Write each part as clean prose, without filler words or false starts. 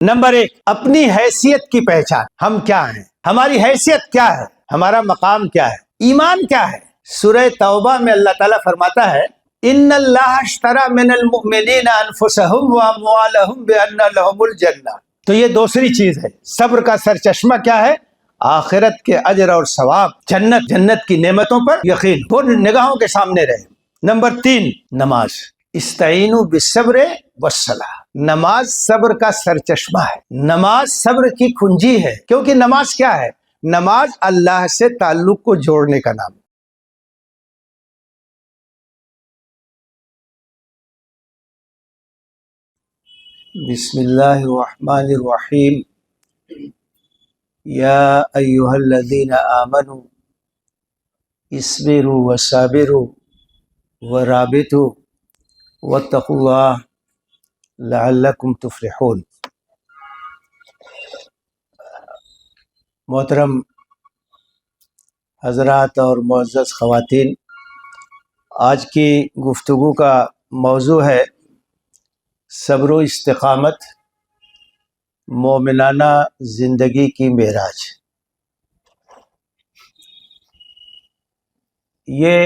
Number 1، اپنی حیثیت کی پہچان. ہم کیا ہیں، ہماری حیثیت کیا ہے، ہمارا مقام کیا ہے، ایمان کیا ہے. سورہ توبہ میں اللہ تعالیٰ فرماتا ہے ان اللہ اشترى من المؤمنین انفسهم واموالهم بان لهم الجنہ. تو یہ دوسری چیز ہے. صبر کا سرچشمہ کیا ہے؟ آخرت کے اجر اور ثواب، جنت کی نعمتوں پر یقین، وہ نگاہوں کے سامنے رہے. نمبر 3، نماز. استعینوا بالصبر والصلاۃ. نماز صبر کا سرچشمہ ہے، نماز صبر کی کنجی ہے. کیونکہ نماز کیا ہے؟ نماز اللہ سے تعلق کو جوڑنے کا نام. بسم اللہ الرحمن الرحیم. یا ایہا الذین آمنوا اصبروا وصابروا ورابطوا واتقوا اللہ لعلکم تفلحون. محترم حضرات اور معزز خواتین، آج کی گفتگو کا موضوع ہے صبر و استقامت، مومنانہ زندگی کی معراج. یہ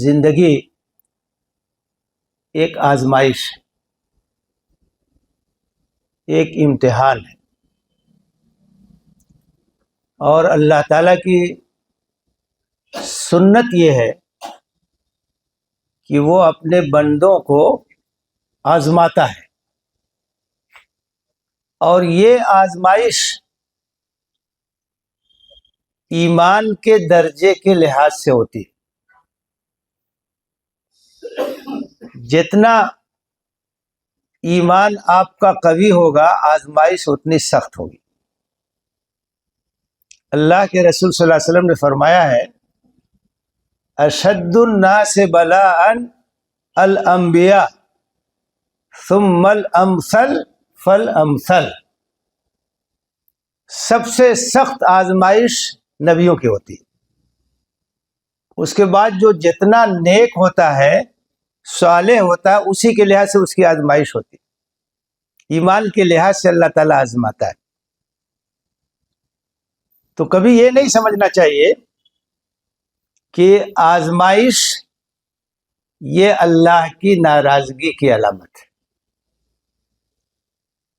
زندگی ایک آزمائش، ایک امتحان ہے، اور اللہ تعالیٰ کی سنت یہ ہے کہ وہ اپنے بندوں کو آزماتا ہے. اور یہ آزمائش ایمان کے درجے کے لحاظ سے ہوتی ہے. جتنا ایمان آپ کا قوی ہوگا، آزمائش اتنی سخت ہوگی. اللہ کے رسول صلی اللہ علیہ وسلم نے فرمایا ہے اشد الناس بلاء الانبیاء ثم الامثل فالامثل. سب سے سخت آزمائش نبیوں کی ہوتی ہے. اس کے بعد جو جتنا نیک ہوتا ہے، صالح ہوتا ہے، اسی کے لحاظ سے اس کی آزمائش ہوتی ہے. ایمان کے لحاظ سے اللہ تعالیٰ آزماتا ہے. تو کبھی یہ نہیں سمجھنا چاہیے کہ آزمائش یہ اللہ کی ناراضگی کی علامت ہے.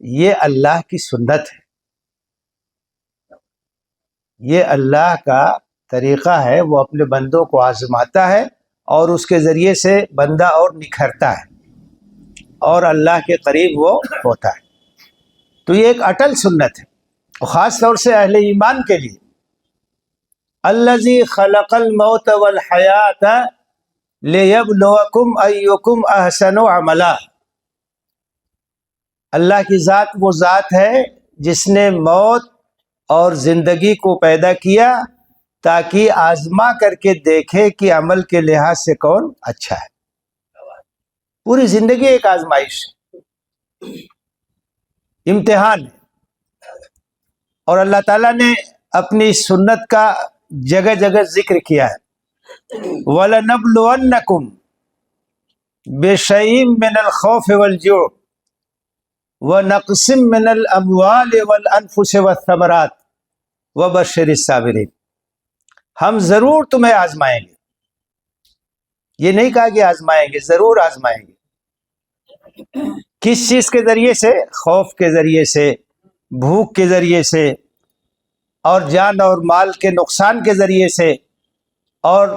یہ اللہ کی سنت ہے، یہ اللہ کا طریقہ ہے. وہ اپنے بندوں کو آزماتا ہے اور اس کے ذریعے سے بندہ اور نکھرتا ہے اور اللہ کے قریب وہ ہوتا ہے. تو یہ ایک اٹل سنت ہے، خاص طور سے اہل ایمان کے لیے. الذی خلق الموت والحیات لیبلوکم ایکم احسن عملا. اللہ کی ذات وہ ذات ہے جس نے موت اور زندگی کو پیدا کیا تاکہ آزما کر کے دیکھے کہ عمل کے لحاظ سے کون اچھا ہے. پوری زندگی ایک آزمائش، امتحان ہے. اور اللہ تعالیٰ نے اپنی سنت کا جگہ جگہ ذکر کیا ہے. وَلَنَبْلُوَنَّكُمْ بِشَيْءٍ مِّنَ الْخَوْفِ وَالْجُوعِ وَنَقْصٍ مِّنَ الْأَمْوَالِ وَالْأَنفُسِ وَالثَّمَرَاتِ وَبَشِّرِ الصَّابِرِينَ. ہم ضرور تمہیں آزمائیں گے. یہ نہیں کہا کہ آزمائیں گے، ضرور آزمائیں گے. کس چیز کے ذریعے سے؟ خوف کے ذریعے سے، بھوک کے ذریعے سے، اور جان اور مال کے نقصان کے ذریعے سے، اور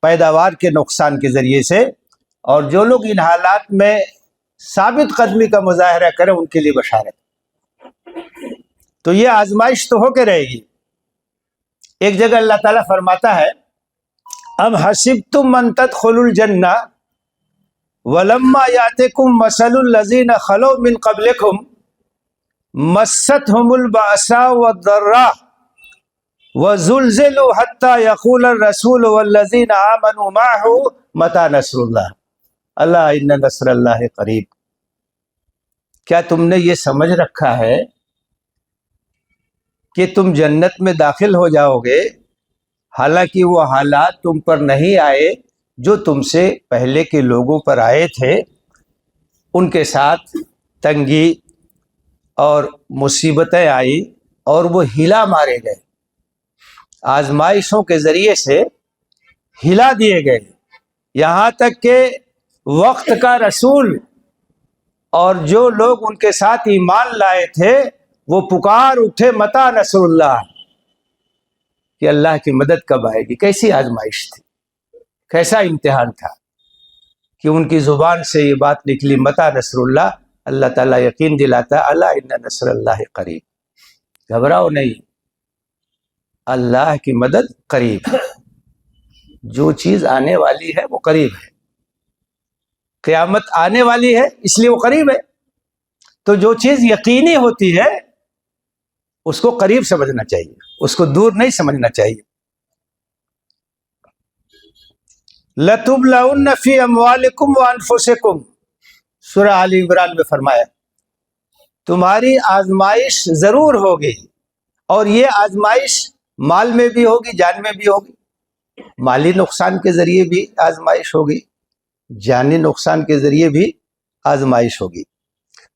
پیداوار کے نقصان کے ذریعے سے. اور جو لوگ ان حالات میں ثابت قدمی کا مظاہرہ کریں ان کے لیے بشارت. تو یہ آزمائش تو ہو کے رہے گی. ایک جگہ اللہ تعالیٰ فرماتا ہے ام حسبتم ان تدخلوا الجنہ ولما یاتکم مثل الذین خلوا من قبلکم مستهم البأساء والضراء وزلزلوا حتى يقول الرسول والذین آمنوا معه متى نصر اللہ الا ان نصر اللہ قریب. کیا تم نے یہ سمجھ رکھا ہے کہ تم جنت میں داخل ہو جاؤ گے حالانکہ وہ حالات تم پر نہیں آئے جو تم سے پہلے کے لوگوں پر آئے تھے؟ ان کے ساتھ تنگی، اور مصیبتیں آئی اور وہ ہلا مارے گئے، آزمائشوں کے ذریعے سے ہلا دیے گئے، یہاں تک کہ وقت کا رسول اور جو لوگ ان کے ساتھ ایمان لائے تھے وہ پکار اٹھے متی نصر اللہ، کہ اللہ کی مدد کب آئے گی۔ کیسی آزمائش تھی، کیسا امتحان تھا کہ ان کی زبان سے یہ بات نکلی متی نصر اللہ۔ اللہ تعالیٰ یقین دلاتا الا ان نصر اللہ قریب، گھبراؤ نہیں، اللہ کی مدد قریب ہے، جو چیز آنے والی ہے وہ قریب ہے، قیامت آنے والی ہے اس لیے وہ قریب ہے، تو جو چیز یقینی ہوتی ہے اس کو قریب سمجھنا چاہیے، اس کو دور نہیں سمجھنا چاہیے۔ لَتُبْلَوُنَّ فِي أَمْوَالِكُمْ وَأَنفُسِكُمْ، سورہ آل عمران میں فرمایا تمہاری آزمائش ضرور ہوگی، اور یہ آزمائش مال میں بھی ہوگی، جان میں بھی ہوگی، مالی نقصان کے ذریعے بھی آزمائش ہوگی، جانی نقصان کے ذریعے بھی آزمائش ہوگی۔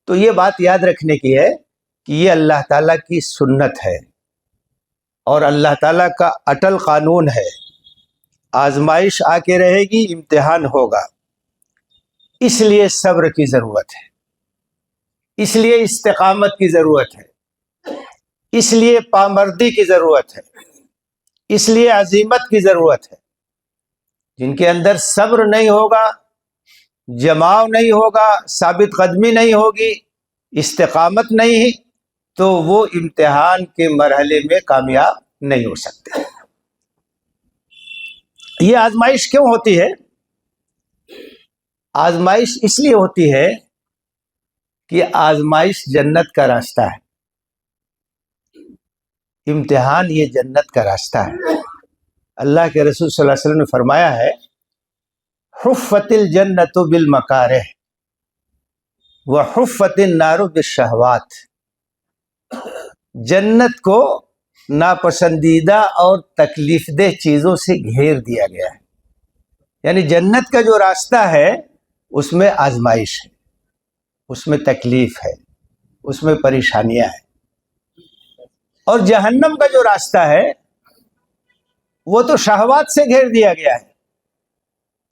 تو یہ بات یاد رکھنے کی ہے کہ یہ اللہ تعالیٰ کی سنت ہے اور اللہ تعالیٰ کا اٹل قانون ہے، آزمائش آ کے رہے گی، امتحان ہوگا، اس لیے صبر کی ضرورت ہے، اس لیے استقامت کی ضرورت ہے، اس لیے پامردی کی ضرورت ہے، اس لیے عزیمت کی ضرورت ہے۔ جن کے اندر صبر نہیں ہوگا، جماؤ نہیں ہوگا، ثابت قدمی نہیں ہوگی، استقامت نہیں، تو وہ امتحان کے مرحلے میں کامیاب نہیں ہو سکتے۔ یہ آزمائش کیوں ہوتی ہے؟ آزمائش اس لیے ہوتی ہے کہ آزمائش جنت کا راستہ ہے، امتحان یہ جنت کا راستہ ہے۔ اللہ کے رسول صلی اللہ علیہ وسلم نے فرمایا ہے حفت الجنت بالمکارہ وحفت النار بالشہوات، جنت کو ناپسندیدہ اور تکلیف دہ چیزوں سے گھیر دیا گیا ہے، یعنی جنت کا جو راستہ ہے اس میں آزمائش ہے، اس میں تکلیف ہے، اس میں پریشانیاں ہیں، اور جہنم کا جو راستہ ہے وہ تو شہوات سے گھیر دیا گیا ہے،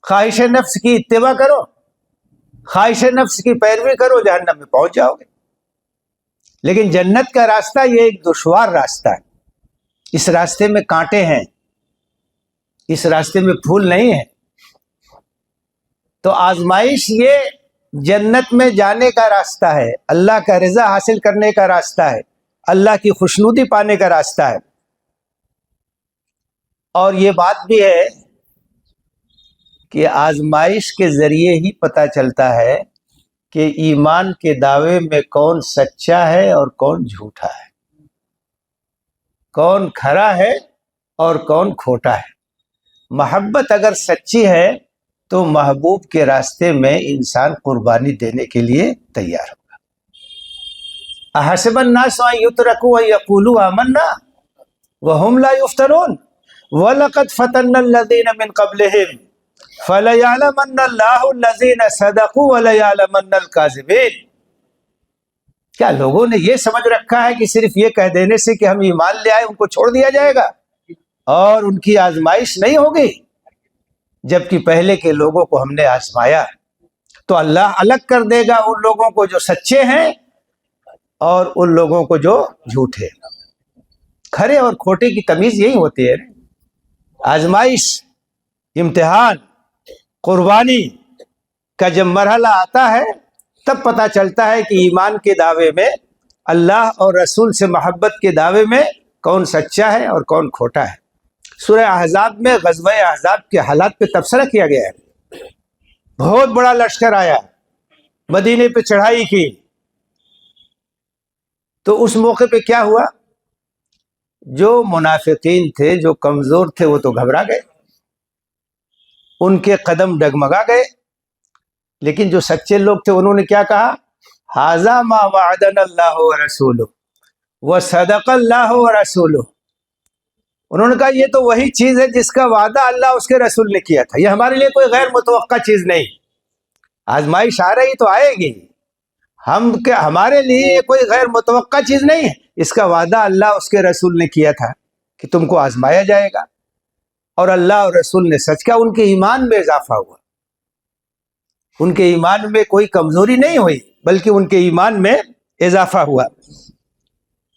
خواہش نفس کی اتباع کرو، خواہش نفس کی پیروی کرو، جہنم میں پہنچ جاؤ گے۔ لیکن جنت کا راستہ یہ ایک دشوار راستہ ہے، اس راستے میں کانٹے ہیں، اس راستے میں پھول نہیں ہیں۔ تو آزمائش یہ جنت میں جانے کا راستہ ہے، اللہ کا رضا حاصل کرنے کا راستہ ہے، اللہ کی خوشنودی پانے کا راستہ ہے۔ اور یہ بات بھی ہے کہ آزمائش کے ذریعے ہی پتہ چلتا ہے کہ ایمان کے دعوے میں کون سچا ہے اور کون جھوٹا ہے، کون کھرا ہے اور کون کھوٹا ہے۔ محبت اگر سچی ہے تو محبوب کے راستے میں انسان قربانی دینے کے لیے تیار ہوگا۔ احسب الناس ان یترکوا ان یقولوا آمنا وهم لا یفتنون وَلَقَدْ فَتَنَّا الَّذِينَ مِنْ قَبْلِهِمْ فَلَيَعْلَمَنَّ اللَّهُ الَّذِينَ صَدَقُوا وَلَيَعْلَمَنَّ الْكَاذِبِينَ۔ کیا لوگوں نے یہ سمجھ رکھا ہے کہ صرف یہ کہہ دینے سے کہ ہم ایمان لے آئے ان کو چھوڑ دیا جائے گا اور ان کی آزمائش نہیں ہوگی؟ جبکہ پہلے کے لوگوں کو ہم نے آزمایا، تو اللہ الگ کر دے گا ان لوگوں کو جو سچے ہیں اور ان لوگوں کو جو جھوٹے۔ کھرے اور کھوٹے کی تمیز یہی ہوتی ہے، آزمائش، امتحان، قربانی کا جب مرحلہ آتا ہے تب پتہ چلتا ہے کہ ایمان کے دعوے میں، اللہ اور رسول سے محبت کے دعوے میں کون سچا ہے اور کون کھوٹا ہے۔ سورہ احزاب میں غزوہ احزاب کے حالات پہ تبصرہ کیا گیا ہے۔ بہت بڑا لشکر آیا، مدینے پہ چڑھائی کی، تو اس موقع پہ کیا ہوا؟ جو منافقین تھے، جو کمزور تھے، وہ تو گھبرا گئے، ان کے قدم ڈگمگا گئے، لیکن جو سچے لوگ تھے انہوں نے کیا کہا؟ ھذا ما وعدنا اللہ ورسولہ وصدق اللہ ورسولہ۔ انہوں نے کہا یہ تو وہی چیز ہے جس کا وعدہ اللہ اس کے رسول نے کیا تھا، یہ ہمارے لیے کوئی غیر متوقع چیز نہیں۔ آزمائش آ رہی تو آئے گی، ہمارے لیے یہ کوئی غیر متوقع چیز نہیں ہے، اس کا وعدہ اللہ اس کے رسول نے کیا تھا کہ تم کو آزمایا جائے گا، اور اللہ اور رسول نے سچ کہا، ان کے ایمان میں اضافہ ہوا، ان کے ایمان میں کوئی کمزوری نہیں ہوئی بلکہ ان کے ایمان میں اضافہ ہوا۔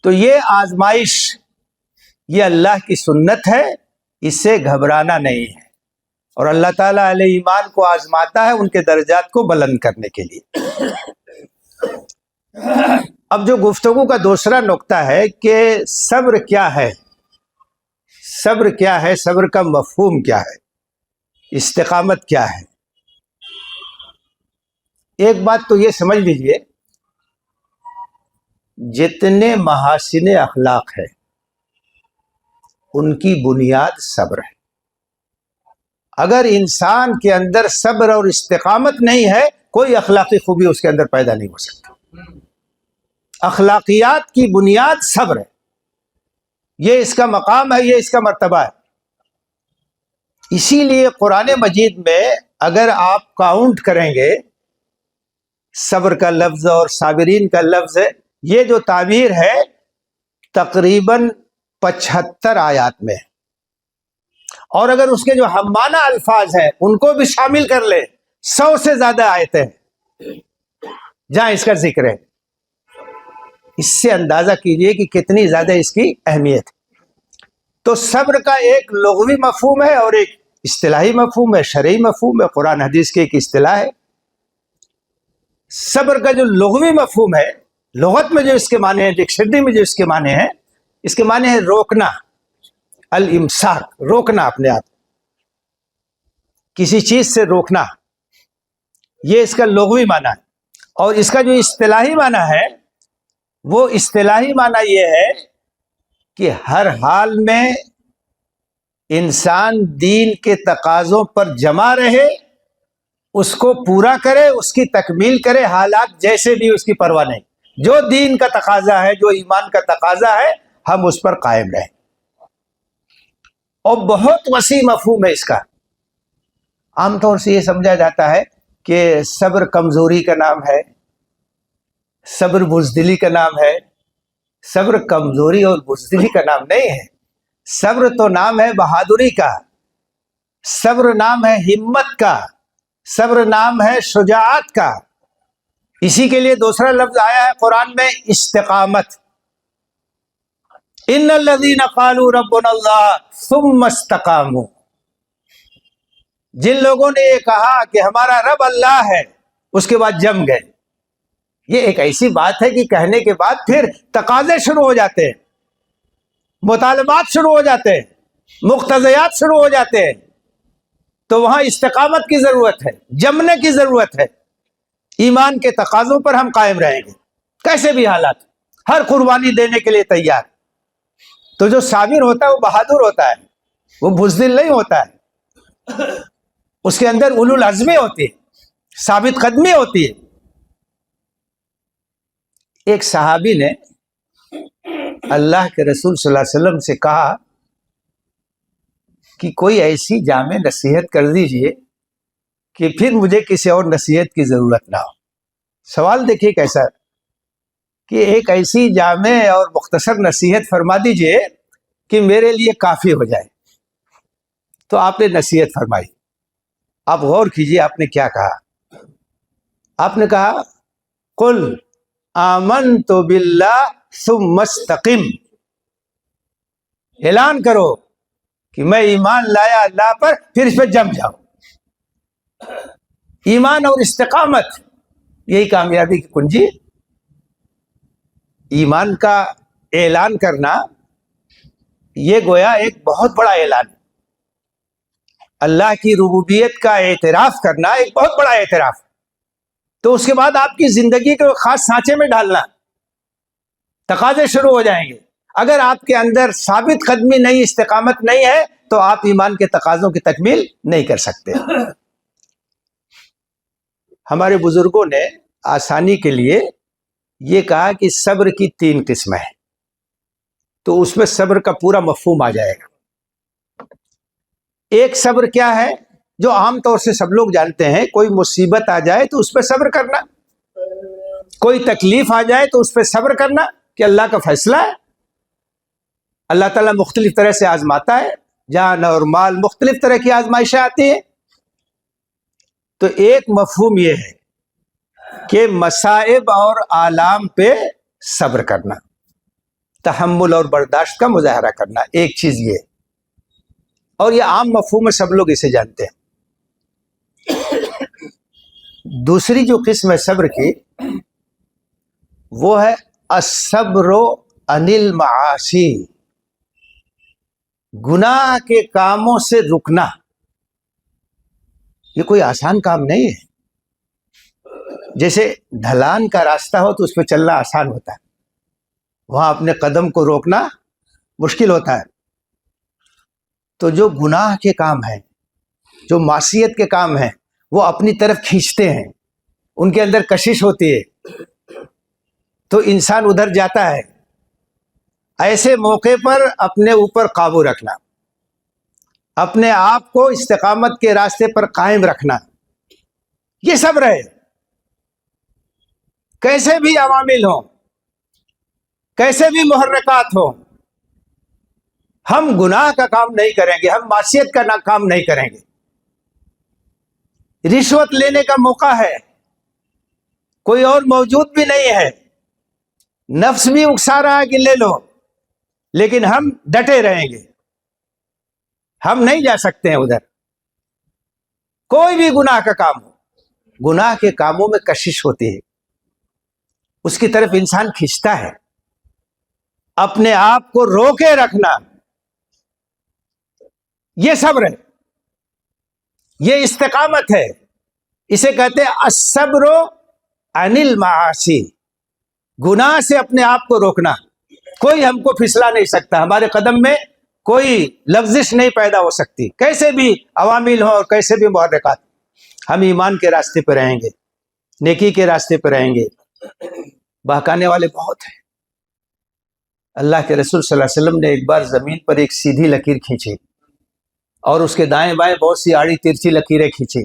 تو یہ آزمائش، یہ اللہ کی سنت ہے، اس سے گھبرانا نہیں ہے، اور اللہ تعالیٰ اہل ایمان کو آزماتا ہے ان کے درجات کو بلند کرنے کے لیے۔ اب جو گفتگو کا دوسرا نقطہ ہے کہ صبر کیا ہے، صبر کیا ہے، صبر کا مفہوم کیا ہے، استقامت کیا ہے۔ ایک بات تو یہ سمجھ لیجئے، جتنے محاسن اخلاق ہے ان کی بنیاد صبر ہے۔ اگر انسان کے اندر صبر اور استقامت نہیں ہے، کوئی اخلاقی خوبی اس کے اندر پیدا نہیں ہو سکتی۔ اخلاقیات کی بنیاد صبر ہے، یہ اس کا مقام ہے، یہ اس کا مرتبہ ہے۔ اسی لیے قرآن مجید میں اگر آپ کاؤنٹ کریں گے، صبر کا لفظ اور صابرین کا لفظ، یہ جو تعبیر ہے تقریباً 75 آیات میں، اور اگر اس کے جو ہمانہ الفاظ ہیں ان کو بھی شامل کر لیں، 100 سے زیادہ آیتیں جہاں اس کا ذکر ہے۔ اس سے اندازہ کیجئے کہ کتنی زیادہ اس کی اہمیت ہے۔ تو صبر کا ایک لغوی مفہوم ہے اور ایک اصطلاحی مفہوم ہے، شرعی مفہوم ہے، قرآن حدیث کی ایک اصطلاح ہے۔ صبر کا جو لغوی مفہوم ہے، لغت میں جو اس کے معنی ہیں، ڈکشنری میں جو اس کے معنی ہیں، اس کے معنی ہے روکنا، الامساک، روکنا اپنے آپ، کسی چیز سے روکنا، یہ اس کا لغوی معنی ہے۔ اور اس کا جو اصطلاحی معنی ہے، وہ اصطلاحی معنی یہ ہے کہ ہر حال میں انسان دین کے تقاضوں پر جمع رہے، اس کو پورا کرے، اس کی تکمیل کرے، حالات جیسے بھی اس کی پرواہ نہیں۔ جو دین کا تقاضا ہے، جو ایمان کا تقاضا ہے، ہم اس پر قائم رہیں۔ اور بہت وسیع مفہوم ہے اس کا۔ عام طور سے یہ سمجھا جاتا ہے کہ صبر کمزوری کا نام ہے، صبر بزدلی کا نام ہے۔ صبر کمزوری اور بزدلی کا نام نہیں ہے، صبر تو نام ہے بہادری کا، صبر نام ہے ہمت کا، صبر نام ہے شجاعت کا۔ اسی کے لیے دوسرا لفظ آیا ہے قرآن میں، استقامت۔ ان الذین قالوا ربنا اللہ ثم استقاموا، جن لوگوں نے یہ کہا کہ ہمارا رب اللہ ہے، اس کے بعد جم گئے۔ یہ ایک ایسی بات ہے کہ کہنے کے بعد پھر تقاضے شروع ہو جاتے ہیں، مطالبات شروع ہو جاتے ہیں، مقتضیات شروع ہو جاتے ہیں، تو وہاں استقامت کی ضرورت ہے، جمنے کی ضرورت ہے۔ ایمان کے تقاضوں پر ہم قائم رہیں گے کیسے بھی حالات، ہر قربانی دینے کے لیے تیار۔ تو جو صابر ہوتا ہے وہ بہادر ہوتا ہے، وہ بزدل نہیں ہوتا ہے، اس کے اندر اولو العزمی ہوتی ہے، ثابت قدمی ہوتی ہے۔ ایک صحابی نے اللہ کے رسول صلی اللہ علیہ وسلم سے کہا کہ کوئی ایسی جامع نصیحت کر دیجئے کہ پھر مجھے کسی اور نصیحت کی ضرورت نہ ہو۔ سوال دیکھیے کیسا، کہ ایک ایسی جامع اور مختصر نصیحت فرما دیجئے کہ میرے لیے کافی ہو جائے۔ تو آپ نے نصیحت فرمائی، آپ غور کیجئے آپ نے کیا کہا۔ آپ نے کہا قل آمنت باللہ ثم استقم، اعلان کرو کہ میں ایمان لایا اللہ پر، پھر اس پہ جم جاؤ۔ ایمان اور استقامت، یہی کامیابی کی کنجی۔ ایمان کا اعلان کرنا یہ گویا ایک بہت بڑا اعلان ہے، اللہ کی ربوبیت کا اعتراف کرنا ایک بہت بڑا اعتراف۔ تو اس کے بعد آپ کی زندگی کو خاص سانچے میں ڈالنا، تقاضے شروع ہو جائیں گے۔ اگر آپ کے اندر ثابت قدمی نہیں، استقامت نہیں ہے، تو آپ ایمان کے تقاضوں کی تکمیل نہیں کر سکتے۔ ہمارے بزرگوں نے آسانی کے لیے یہ کہا کہ صبر کی 3 قسمیں ہیں، تو اس میں صبر کا پورا مفہوم آ جائے گا۔ ایک صبر کیا ہے، جو عام طور سے سب لوگ جانتے ہیں، کوئی مصیبت آ جائے تو اس پہ صبر کرنا، کوئی تکلیف آ جائے تو اس پہ صبر کرنا کہ اللہ کا فیصلہ ہے. اللہ تعالیٰ مختلف طرح سے آزماتا ہے، جان اور مال مختلف طرح کی آزمائشیں آتی ہیں. تو ایک مفہوم یہ ہے کہ مصائب اور آلام پہ صبر کرنا، تحمل اور برداشت کا مظاہرہ کرنا، ایک چیز یہ. اور یہ عام مفہوم ہے، سب لوگ اسے جانتے ہیں. دوسری جو قسم ہے صبر کی، وہ ہے الصبر عن المعاصی، گناہ کے کاموں سے رکنا. یہ کوئی آسان کام نہیں ہے. جیسے ڈھلان کا راستہ ہو تو اس پہ چلنا آسان ہوتا ہے، وہاں اپنے قدم کو روکنا مشکل ہوتا ہے. تو جو گناہ کے کام ہیں، جو معصیت کے کام ہیں، وہ اپنی طرف کھینچتے ہیں، ان کے اندر کشش ہوتی ہے، تو انسان ادھر جاتا ہے. ایسے موقع پر اپنے اوپر قابو رکھنا، اپنے آپ کو استقامت کے راستے پر قائم رکھنا، یہ صبر ہے. کیسے بھی عوامل ہوں، کیسے بھی محرکات ہوں، ہم گناہ کا کام نہیں کریں گے، ہم معصیت کا کام نہیں کریں گے. رشوت لینے کا موقع ہے، کوئی اور موجود بھی نہیں ہے، نفس بھی اکسا رہا ہے کہ لے لو، لیکن ہم ڈٹے رہیں گے، ہم نہیں جا سکتے ہیں ادھر. کوئی بھی گناہ کا کام ہو، گناہ کے کاموں میں کشش ہوتی ہے، اس کی طرف انسان کھینچتا ہے. اپنے آپ کو روکے رکھنا، یہ صبر ہے، یہ استقامت ہے. اسے کہتے ہیں الصبر عن المعاصی، گناہ سے اپنے آپ کو روکنا. کوئی ہم کو پھسلا نہیں سکتا، ہمارے قدم میں کوئی لغزش نہیں پیدا ہو سکتی، کیسے بھی عوامل ہوں اور کیسے بھی محرکات. ہم ایمان کے راستے پہ رہیں گے، نیکی کے راستے پہ رہیں گے. بہکانے والے بہت ہیں. اللہ کے رسول صلی اللہ علیہ وسلم نے ایک بار زمین پر ایک سیدھی لکیر کھینچی اور اس کے دائیں بائیں بہت سی آڑی ترچھی لکیریں کھینچی،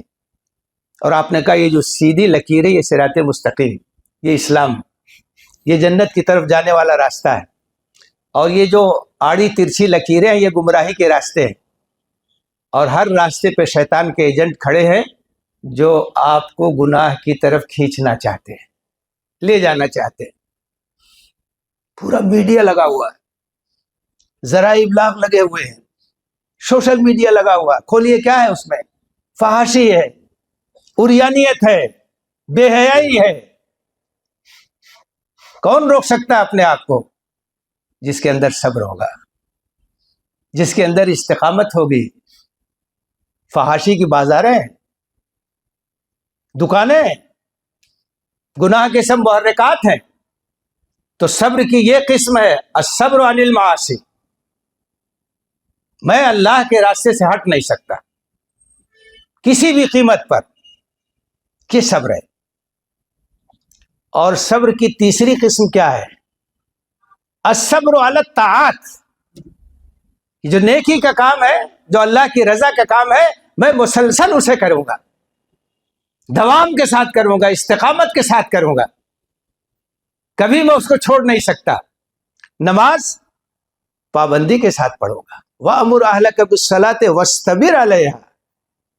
اور آپ نے کہا یہ جو سیدھی لکیر ہے یہ صراط مستقیم، یہ اسلام، یہ جنت کی طرف جانے والا راستہ ہے. اور یہ جو آڑی ترچھی لکیریں ہیں یہ گمراہی کے راستے ہیں. اور ہر راستے پہ شیطان کے ایجنٹ کھڑے ہیں جو آپ کو گناہ کی طرف کھینچنا چاہتے ہیں، لے جانا چاہتے ہیں. پورا میڈیا لگا ہوا ہے، ذرائع ابلاغ لگے ہوئے ہیں، سوشل میڈیا لگا ہوا ہے. کھولیے کیا ہے اس میں؟ فحاشی ہے، عریانیت ہے، بے حیائی ہے. کون روک سکتا ہے اپنے آپ کو؟ جس کے اندر صبر ہوگا، جس کے اندر استقامت ہوگی. فحاشی کی بازاریں، دکانیں، گناہ کے سب محرکات ہیں. تو صبر کی یہ قسم ہے الصبر عن المعاصی. میں اللہ کے راستے سے ہٹ نہیں سکتا کسی بھی قیمت پر، یہ صبر ہے. اور صبر کی تیسری قسم کیا ہے؟ الصبر علی الطاعات. جو نیکی کا کام ہے، جو اللہ کی رضا کا کام ہے، میں مسلسل اسے کروں گا، دوام کے ساتھ کروں گا، استقامت کے ساتھ کروں گا، کبھی میں اس کو چھوڑ نہیں سکتا. نماز پابندی کے ساتھ پڑھوں گا. وَأْمُرْ أَهْلَكَ بِالصَّلَاةِ وَاسْتَبِرْ عَلَيْهَا.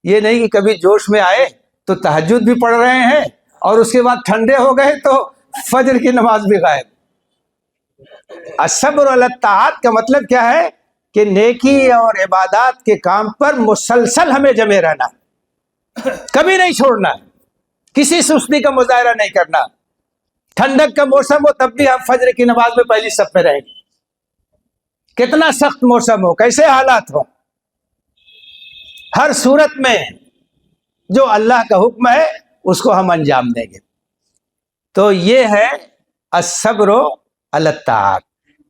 یہ نہیں کہ کبھی جوش میں آئے تو تہجد بھی پڑھ رہے ہیں اور اس کے بعد ٹھنڈے ہو گئے تو فجر کی نماز بھی غائب. الصبر علی الطاعات کا مطلب کیا ہے؟ کہ نیکی اور عبادات کے کام پر مسلسل ہمیں جمے رہنا، کبھی نہیں چھوڑنا، کسی سستی کا مظاہرہ نہیں کرنا. ٹھنڈک کا موسم ہو تب بھی ہم فجر کی نماز میں پہلی صف میں رہیں گے، کتنا سخت موسم ہو، کیسے حالات ہو، ہر صورت میں جو اللہ کا حکم ہے اس کو ہم انجام دیں گے. تو یہ ہے الصبر علی الطاعات.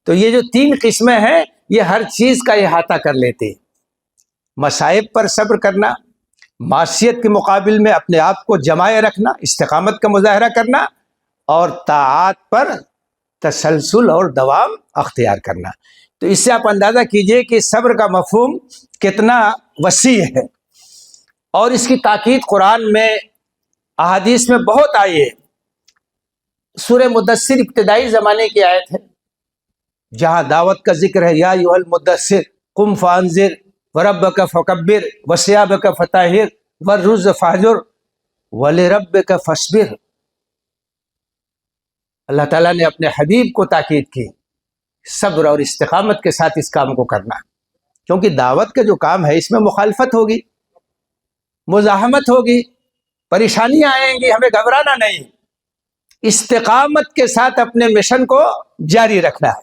تو یہ جو تین قسمیں ہیں یہ ہر چیز کا احاطہ کر لیتے ہیں. مصائب پر صبر کرنا، معصیت کے مقابل میں اپنے آپ کو جمائے رکھنا، استقامت کا مظاہرہ کرنا، اور طاعات پر تسلسل اور دوام اختیار کرنا. تو اس سے آپ اندازہ کیجئے کہ صبر کا مفہوم کتنا وسیع ہے. اور اس کی تاکید قرآن میں، احادیث میں بہت آئی ہے. سورہ مدثر ابتدائی زمانے کی آیت ہے جہاں دعوت کا ذکر ہے، یا ایھا المدثر قم فانذر وربک فکبر وثیابک فطہر والرجز فاہجر ولربک فاصبر۔ اللہ تعالیٰ نے اپنے حبیب کو تاکید کی صبر اور استقامت کے ساتھ اس کام کو کرنا، کیونکہ دعوت کا جو کام ہے اس میں مخالفت ہوگی، مزاحمت ہوگی، پریشانیاں آئیں گی، ہمیں گھبرانا نہیں، استقامت کے ساتھ اپنے مشن کو جاری رکھنا ہے۔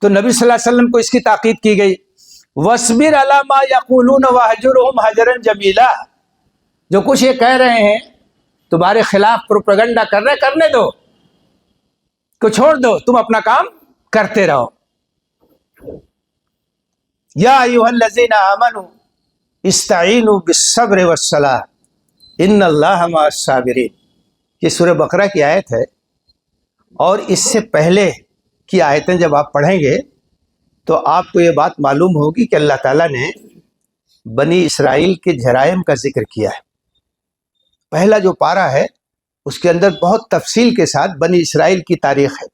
تو نبی صلی اللہ علیہ وسلم کو اس کی تاکید کی گئی، وَاصْبِرْ عَلَىٰ مَا يَقُولُونَ وَاهْجُرْهُمْ هَجْرًا جَمِيلًا۔ جو کچھ یہ کہہ رہے ہیں تمہارے خلاف پروپیگنڈا کر رہے، کرنے دو، کو چھوڑ دو، تم اپنا کام کرتے رہو۔ یا ایھا الذین آمنوا استعینوا بالصبر والصلاۃ ان اللہ مع الصابرین۔ یہ سورہ بقرہ کی آیت ہے، اور اس سے پہلے کی آیتیں جب آپ پڑھیں گے تو آپ کو یہ بات معلوم ہوگی کہ اللہ تعالیٰ نے بنی اسرائیل کے جرائم کا ذکر کیا ہے۔ پہلا جو پارہ ہے اس کے اندر بہت تفصیل کے ساتھ بنی اسرائیل کی تاریخ ہے،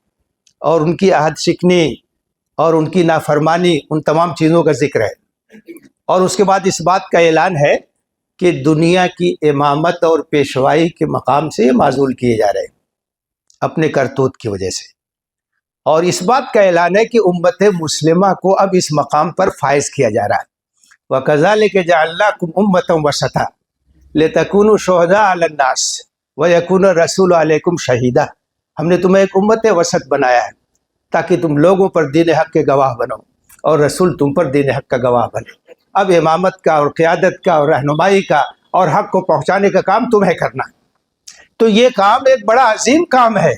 اور ان کی عہد شکنی اور ان کی نافرمانی، ان تمام چیزوں کا ذکر ہے، اور اس کے بعد اس بات کا اعلان ہے کہ دنیا کی امامت اور پیشوائی کے مقام سے یہ معزول کیے جا رہے ہیں اپنے کرتوت کی وجہ سے، اور اس بات کا اعلان ہے کہ امت مسلمہ کو اب اس مقام پر فائز کیا جا رہا ہے۔ وَكَذَلِكَ جَعَلْنَاكُمْ أُمَّةً وَسَطًا لِتَكُونُوا شُهَدَاءَ عَلَى النَّاسِ وَيَكُونَ الرَّسُولُ عَلَيْكُمْ شَهِيدًا۔ ہم نے تمہیں ایک امت وسط بنایا ہے تاکہ تم لوگوں پر دین حق کے گواہ بنو اور رسول تم پر دین حق کا گواہ بنے۔ اب امامت کا اور قیادت کا اور رہنمائی کا اور حق کو پہنچانے کا کام تمہیں کرنا ہے۔ تو یہ کام ایک بڑا عظیم کام ہے،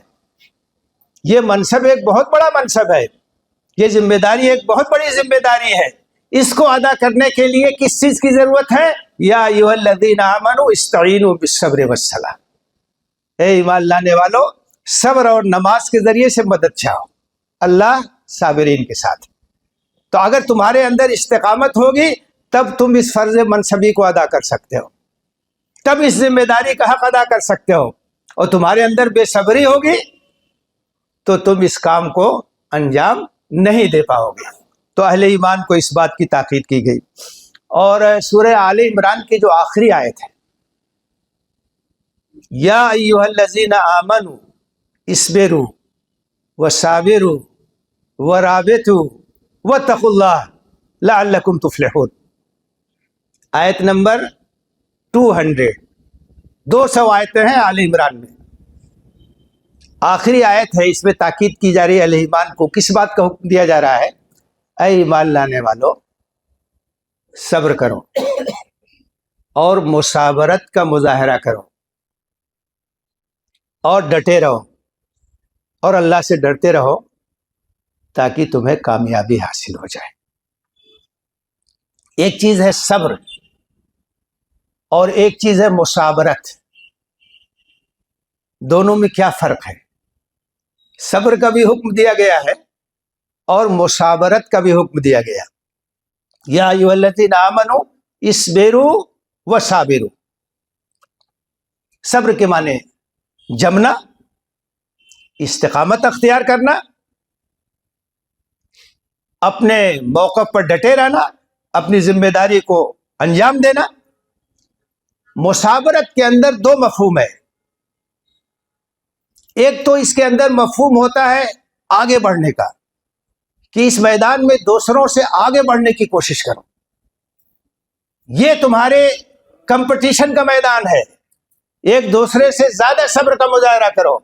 یہ منصب ایک بہت بڑا منصب ہے، یہ ذمہ داری ایک بہت بڑی ذمہ داری ہے۔ اس کو ادا کرنے کے لیے کس چیز کی ضرورت ہے؟ یا ایھا الذین آمنوا استعینوا بالصبر والصلاۃ۔ اے ایمان لانے والو، صبر اور نماز کے ذریعے سے مدد چاہو اللہ صابرین کے ساتھ۔ تو اگر تمہارے اندر استقامت ہوگی تب تم اس فرض منصبی کو ادا کر سکتے ہو، تب اس ذمہ داری کا حق ادا کر سکتے ہو، اور تمہارے اندر بے صبری ہوگی تو تم اس کام کو انجام نہیں دے پاؤ گے۔ تو اہل ایمان کو اس بات کی تاکید کی گئی۔ اور سورہ آل عمران کی جو آخری آیت ہے، یا ایھا الذین آمنوا اصبروا وصابروا ورابطوا واتقوا اللہ لعلکم تفلحون، آیت نمبر 200۔ 200 آیتیں ہیں آل عمران میں، آخری آیت ہے، اس میں تاکید کی جا رہی ہے اہل ایمان کو۔ کس بات کا حکم دیا جا رہا ہے؟ اے ایمان لانے والو، صبر کرو اور مصابرت کا مظاہرہ کرو اور ڈٹے رہو اور اللہ سے ڈرتے رہو تاکہ تمہیں کامیابی حاصل ہو جائے۔ ایک چیز ہے صبر اور ایک چیز ہے مصابرت، دونوں میں کیا فرق ہے؟ صبر کا بھی حکم دیا گیا ہے اور مصابرت کا بھی حکم دیا گیا۔ یا ایھا الذین آمنوا اصبروا وصابروا۔ صبر کے معنی جمنا، استقامت اختیار کرنا، اپنے موقع پر ڈٹے رہنا، اپنی ذمہ داری کو انجام دینا۔ مصابرت کے اندر دو مفہوم ہے، ایک تو اس کے اندر مفہوم ہوتا ہے آگے بڑھنے کا، کہ اس میدان میں دوسروں سے آگے بڑھنے کی کوشش کرو، یہ تمہارے کمپٹیشن کا میدان ہے، ایک دوسرے سے زیادہ صبر کا مظاہرہ کرو۔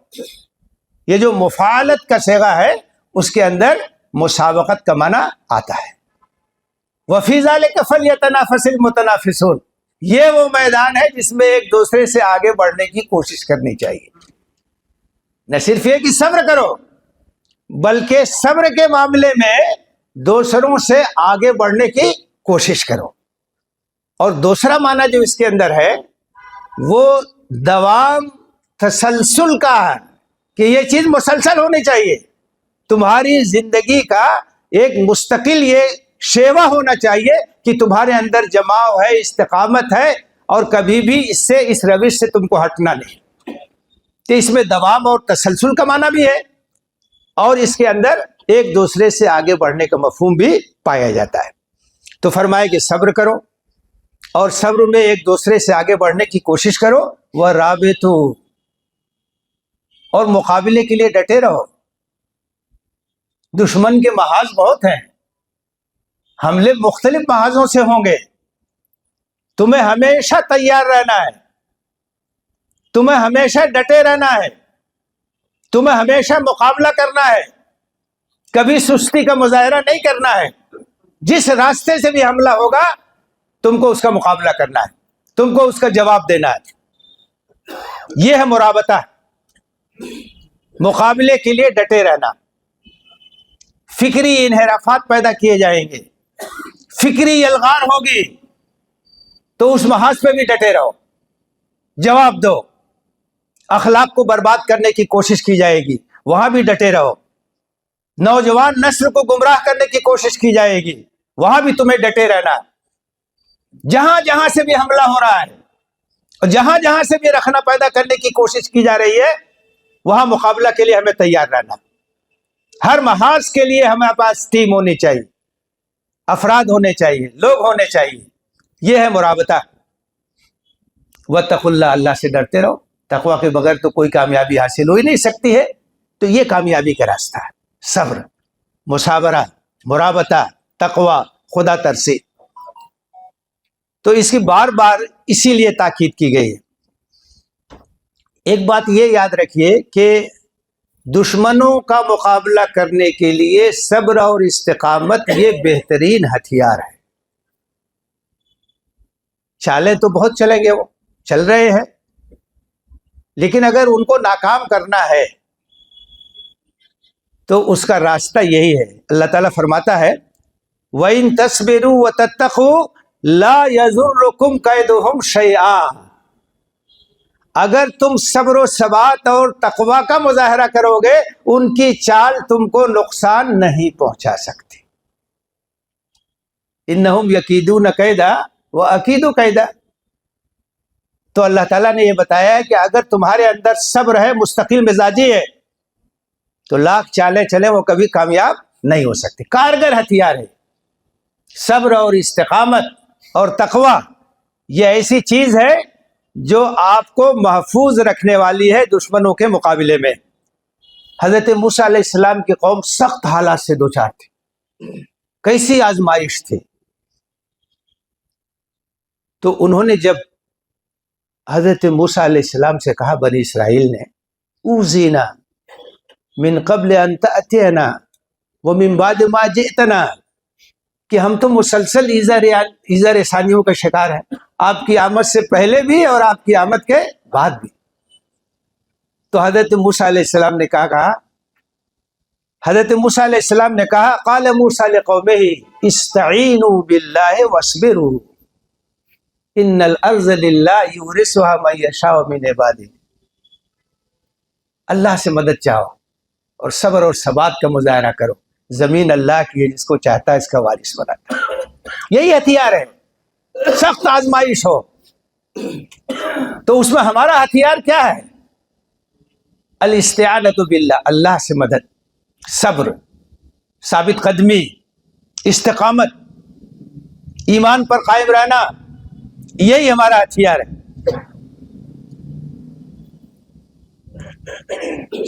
یہ جو مفاعلت کا صیغہ ہے اس کے اندر مسابقت کا معنی آتا ہے۔ وفی ذلک فلیتنافس المتنافسون، یہ وہ میدان ہے جس میں ایک دوسرے سے آگے بڑھنے کی کوشش کرنی چاہیے۔ نہ صرف یہ کہ صبر کرو، بلکہ صبر کے معاملے میں دوسروں سے آگے بڑھنے کی کوشش کرو۔ اور دوسرا معنی جو اس کے اندر ہے وہ دوام تسلسل کا ہے، کہ یہ چیز مسلسل ہونی چاہیے، تمہاری زندگی کا ایک مستقل یہ شیوا ہونا چاہیے کہ تمہارے اندر جماؤ ہے، استقامت ہے، اور کبھی بھی اس روش سے تم کو ہٹنا نہیں۔ تو اس میں دوام اور تسلسل کا معنی بھی ہے، اور اس کے اندر ایک دوسرے سے آگے بڑھنے کا مفہوم بھی پایا جاتا ہے۔ تو فرمائے کہ صبر کرو، اور صبر میں ایک دوسرے سے آگے بڑھنے کی کوشش کرو، وَرَابِطُوا، اور مقابلے کے لیے ڈٹے رہو۔ دشمن کے محاذ بہت ہیں، حملے مختلف محاذوں سے ہوں گے، تمہیں ہمیشہ تیار رہنا ہے، تمہیں ہمیشہ ڈٹے رہنا ہے، تمہیں ہمیشہ مقابلہ کرنا ہے، کبھی سستی کا مظاہرہ نہیں کرنا ہے۔ جس راستے سے بھی حملہ ہوگا تم کو اس کا مقابلہ کرنا ہے، تم کو اس کا جواب دینا ہے۔ یہ ہے مرابطہ، مقابلے کے لیے ڈٹے رہنا۔ فکری انحرافات پیدا کیے جائیں گے، فکری الغار ہوگی، تو اس محاذ پہ بھی ڈٹے رہو، جواب دو۔ اخلاق کو برباد کرنے کی کوشش کی جائے گی، وہاں بھی ڈٹے رہو۔ نوجوان نسل کو گمراہ کرنے کی کوشش کی جائے گی، وہاں بھی تمہیں ڈٹے رہنا۔ جہاں جہاں سے بھی حملہ ہو رہا ہے اور جہاں جہاں سے بھی رخنہ پیدا کرنے کی کوشش کی جا رہی ہے، وہاں مقابلہ کے لیے ہمیں تیار رہنا۔ ہر محاذ کے لیے ہمارے پاس ٹیم ہونی چاہیے، افراد ہونے چاہیے، لوگ ہونے چاہیے۔ یہ ہے مرابطہ۔ واتقوا اللہ، اللہ سے ڈرتے رہو۔ تقوی کے بغیر تو کوئی کامیابی حاصل ہو ہی نہیں سکتی ہے، تو یہ کامیابی کا راستہ ہے۔ صبر، مصابرہ، مرابطہ، تقوی، خدا ترسی۔ تو اس کی بار بار اسی لیے تاکید کی گئی ہے۔ ایک بات یہ یاد رکھیے کہ دشمنوں کا مقابلہ کرنے کے لیے صبر اور استقامت یہ بہترین ہتھیار ہے۔ چالیں تو بہت چلیں گے، وہ چل رہے ہیں، لیکن اگر ان کو ناکام کرنا ہے تو اس کا راستہ یہی ہے۔ اللہ تعالیٰ فرماتا ہے وَإِن تَصْبِرُوا وَتَتَّقُوا لَا يَضُرُّكُمْ كَيْدُهُمْ شَيْئًا، اگر تم صبر و ثبات اور تقوی کا مظاہرہ کرو گے، ان کی چال تم کو نقصان نہیں پہنچا سکتی۔ إِنَّهُمْ يَكِيدُونَ كَيْدًا وَأَكِيدُ كَيْدًا۔ تو اللہ تعالیٰ نے یہ بتایا ہے کہ اگر تمہارے اندر صبر ہے، مستقل مزاجی ہے، تو لاکھ چالیں چلیں وہ کبھی کامیاب نہیں ہو سکتی۔ کارگر ہتھیار ہے صبر اور استقامت اور تقوی۔ یہ ایسی چیز ہے جو آپ کو محفوظ رکھنے والی ہے دشمنوں کے مقابلے میں۔ حضرت موسیٰ علیہ السلام کی قوم سخت حالات سے دوچار تھی، کیسی آزمائش تھی۔ تو انہوں نے جب حضرت موسیٰ علیہ السلام سے کہا، بنی اسرائیل نے، اوذینا من قبل ان تأتینا ومن بعد ما جئتنا، کہ ہم تو مسلسل ایذا رسانیوں کا شکار ہیں، آپ کی آمد سے پہلے بھی اور آپ کی آمد کے بعد بھی۔ تو حضرت موسیٰ علیہ السلام نے کہا حضرت موسیٰ علیہ السلام نے کہا قال موسیٰ لقومہ استعینوا باللہ واصبروا ان الارض للہ یورثها من یشاء من عبادہ، اللہ سے مدد چاہو اور صبر اور ثبات کا مظاہرہ کرو، زمین اللہ کی ہے، جس کو چاہتا ہے اس کا وارث بناتا ہے۔ یہی ہتھیار ہے۔ سخت آزمائش ہو تو اس میں ہمارا ہتھیار کیا ہے؟ الاستعانۃ باللہ، اللہ سے مدد، صبر، ثابت قدمی، استقامت، ایمان پر قائم رہنا، یہی ہمارا ہتھیار ہے۔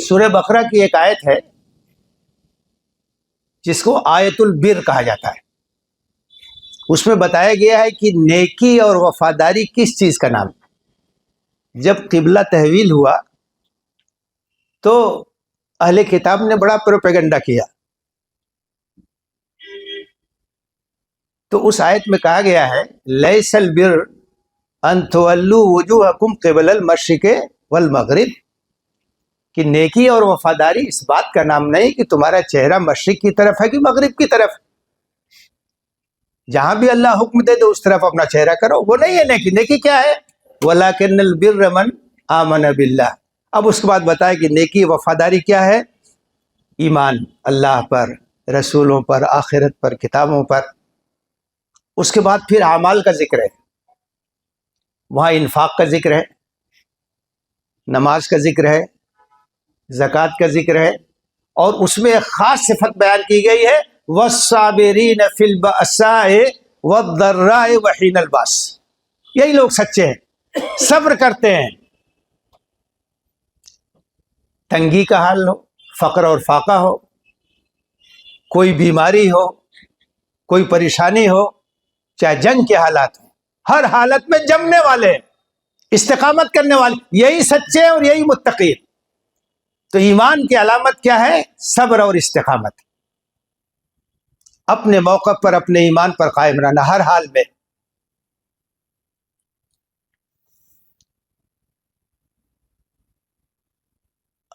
سورہ بقرہ کی ایک آیت ہے جس کو آیت البر کہا جاتا ہے، اس میں بتایا گیا ہے کہ نیکی اور وفاداری کس چیز کا نام ہے۔ جب قبلہ تحویل ہوا تو اہل کتاب نے بڑا پروپیگنڈا کیا، تو اس آیت میں کہا گیا ہے لیس البر ان تولوا وجوہکم قبل المشرق والمغرب، کہ نیکی اور وفاداری اس بات کا نام نہیں کہ تمہارا چہرہ مشرق کی طرف ہے کہ مغرب کی طرف، جہاں بھی اللہ حکم دے دو اس طرف اپنا چہرہ کرو، وہ نہیں ہے نیکی۔ نیکی کیا ہے؟ وَلَكِنَّ الْبِرَّ مَنْ آمَنَ بِاللَّهِ۔ اب اس کے بعد بتایا کہ نیکی وفاداری کیا ہے؟ ایمان اللہ پر، رسولوں پر، آخرت پر، کتابوں پر۔ اس کے بعد پھر اعمال کا ذکر ہے، وہاں انفاق کا ذکر ہے، نماز کا ذکر ہے، زکوٰۃ کا ذکر ہے، اور اس میں ایک خاص صفت بیان کی گئی ہے وَالصَّابِرِينَ فِي الْبَأْسَاءِ وَالضَّرَّاءِ وَحِينَ الْبَأْسِ۔ یہی لوگ سچے ہیں، صبر کرتے ہیں، تنگی کا حال ہو، فقر اور فاقہ ہو، کوئی بیماری ہو، کوئی پریشانی ہو، چاہے جنگ کے حالات ہوں، ہر حالت میں جمنے والے، استقامت کرنے والے، یہی سچے اور یہی متقی۔ تو ایمان کی علامت کیا ہے؟ صبر اور استقامت، اپنے موقع پر اپنے ایمان پر قائم رہنا ہر حال میں۔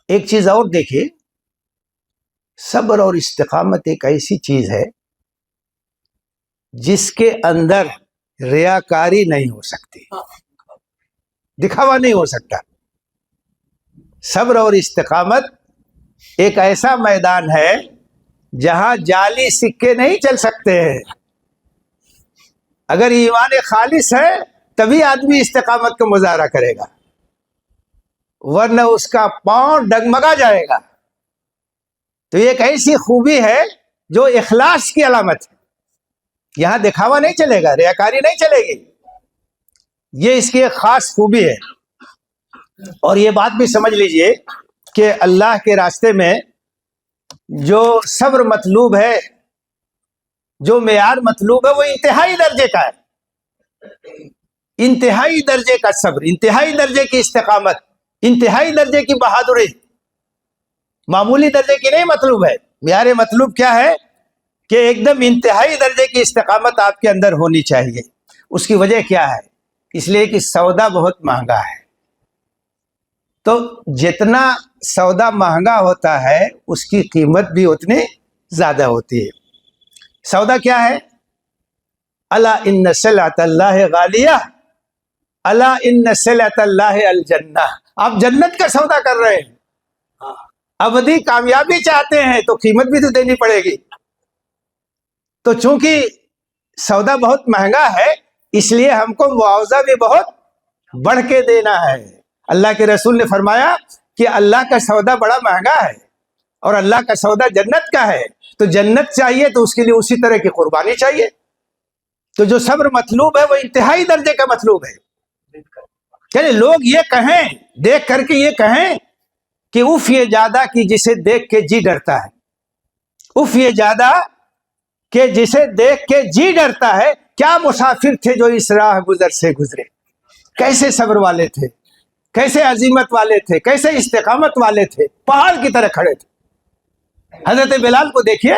ایک چیز اور دیکھیے، صبر اور استقامت ایک ایسی چیز ہے جس کے اندر ریاکاری نہیں ہو سکتی، دکھاوا نہیں ہو سکتا۔ صبر اور استقامت ایک ایسا میدان ہے جہاں جعلی سکے نہیں چل سکتے ہیں۔ اگر ایمان خالص ہے تبھی آدمی استقامت کا مظاہرہ کرے گا، ورنہ اس کا پاؤں ڈگمگا جائے گا۔ تو یہ ایک ایسی خوبی ہے جو اخلاص کی علامت ہے، یہاں دکھاوا نہیں چلے گا، ریاکاری نہیں چلے گی، یہ اس کی ایک خاص خوبی ہے۔ اور یہ بات بھی سمجھ لیجئے کہ اللہ کے راستے میں جو صبر مطلوب ہے، جو معیار مطلوب ہے، وہ انتہائی درجے کا ہے، انتہائی درجے کا صبر، انتہائی درجے کی استقامت، انتہائی درجے کی بہادری، معمولی درجے کی نہیں مطلوب ہے۔ معیار مطلوب کیا ہے کہ ایک دم انتہائی درجے کی استقامت آپ کے اندر ہونی چاہیے۔ اس کی وجہ کیا ہے؟ اس لیے کہ سودا بہت مہنگا ہے، تو جتنا سودا مہنگا ہوتا ہے اس کی قیمت بھی اتنی زیادہ ہوتی ہے۔ سودا کیا ہے؟ الا ان سلعۃ اللہ غالیہ، الا ان سلعۃ اللہ الجنہ۔ آپ جنت کا سودا کر رہے ہیں، ابدی کامیابی چاہتے ہیں تو قیمت بھی تو دینی پڑے گی۔ تو چونکہ سودا بہت مہنگا ہے اس لیے ہم کو معاوضہ بھی بہت بڑھ کے دینا ہے۔ اللہ کے رسول نے فرمایا کہ اللہ کا سودا بڑا مہنگا ہے اور اللہ کا سودا جنت کا ہے، تو جنت چاہیے تو اس کے لیے اسی طرح کی قربانی چاہیے۔ تو جو صبر مطلوب ہے وہ انتہائی درجے کا مطلوب ہے۔ یعنی لوگ یہ کہیں، دیکھ کر کے یہ کہیں کہ اف یہ جادہ کہ جسے دیکھ کے جی ڈرتا ہے، اف یہ جادہ کہ جسے دیکھ کے جی ڈرتا ہے، کیا مسافر تھے جو اس راہ گزر سے گزرے، کیسے صبر والے تھے، کیسے عزیمت والے تھے، کیسے استقامت والے تھے، پہاڑ کی طرح کھڑے تھے۔ حضرت بلال کو دیکھیے،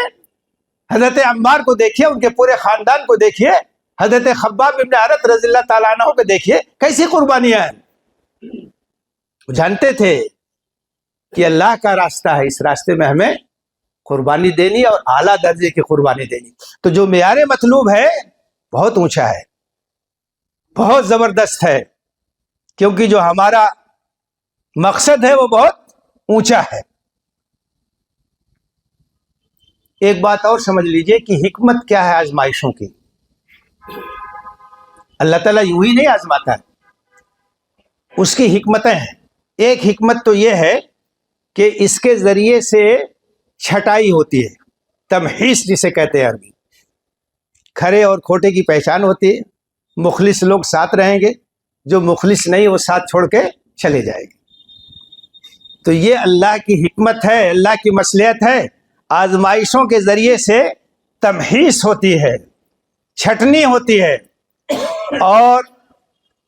حضرت عمار کو دیکھیے، ان کے پورے خاندان کو دیکھیے، حضرت خباب ابن عرت رضی اللہ تعالیٰ عنہ کو دیکھیے، کیسی قربانیاں ہیں۔ وہ جانتے تھے کہ اللہ کا راستہ ہے، اس راستے میں ہمیں قربانی دینی اور اعلیٰ درجے کی قربانی دینی۔ تو جو معیار مطلوب ہے بہت اونچا ہے، بہت زبردست ہے، کیونکہ جو ہمارا مقصد ہے وہ بہت اونچا ہے۔ ایک بات اور سمجھ لیجئے کہ حکمت کیا ہے آزمائشوں کی۔ اللہ تعالیٰ یوں ہی نہیں آزماتا ہے، اس کی حکمتیں ہیں۔ ایک حکمت تو یہ ہے کہ اس کے ذریعے سے چھٹائی ہوتی ہے، تمحیص جسے کہتے ہیں عربی، کھرے اور کھوٹے کی پہچان ہوتی ہے۔ مخلص لوگ ساتھ رہیں گے، جو مخلص نہیں وہ ساتھ چھوڑ کے چلے جائے گے۔ تو یہ اللہ کی حکمت ہے، اللہ کی مصلحت ہے۔ آزمائشوں کے ذریعے سے تمحیص ہوتی ہے، چھٹنی ہوتی ہے، اور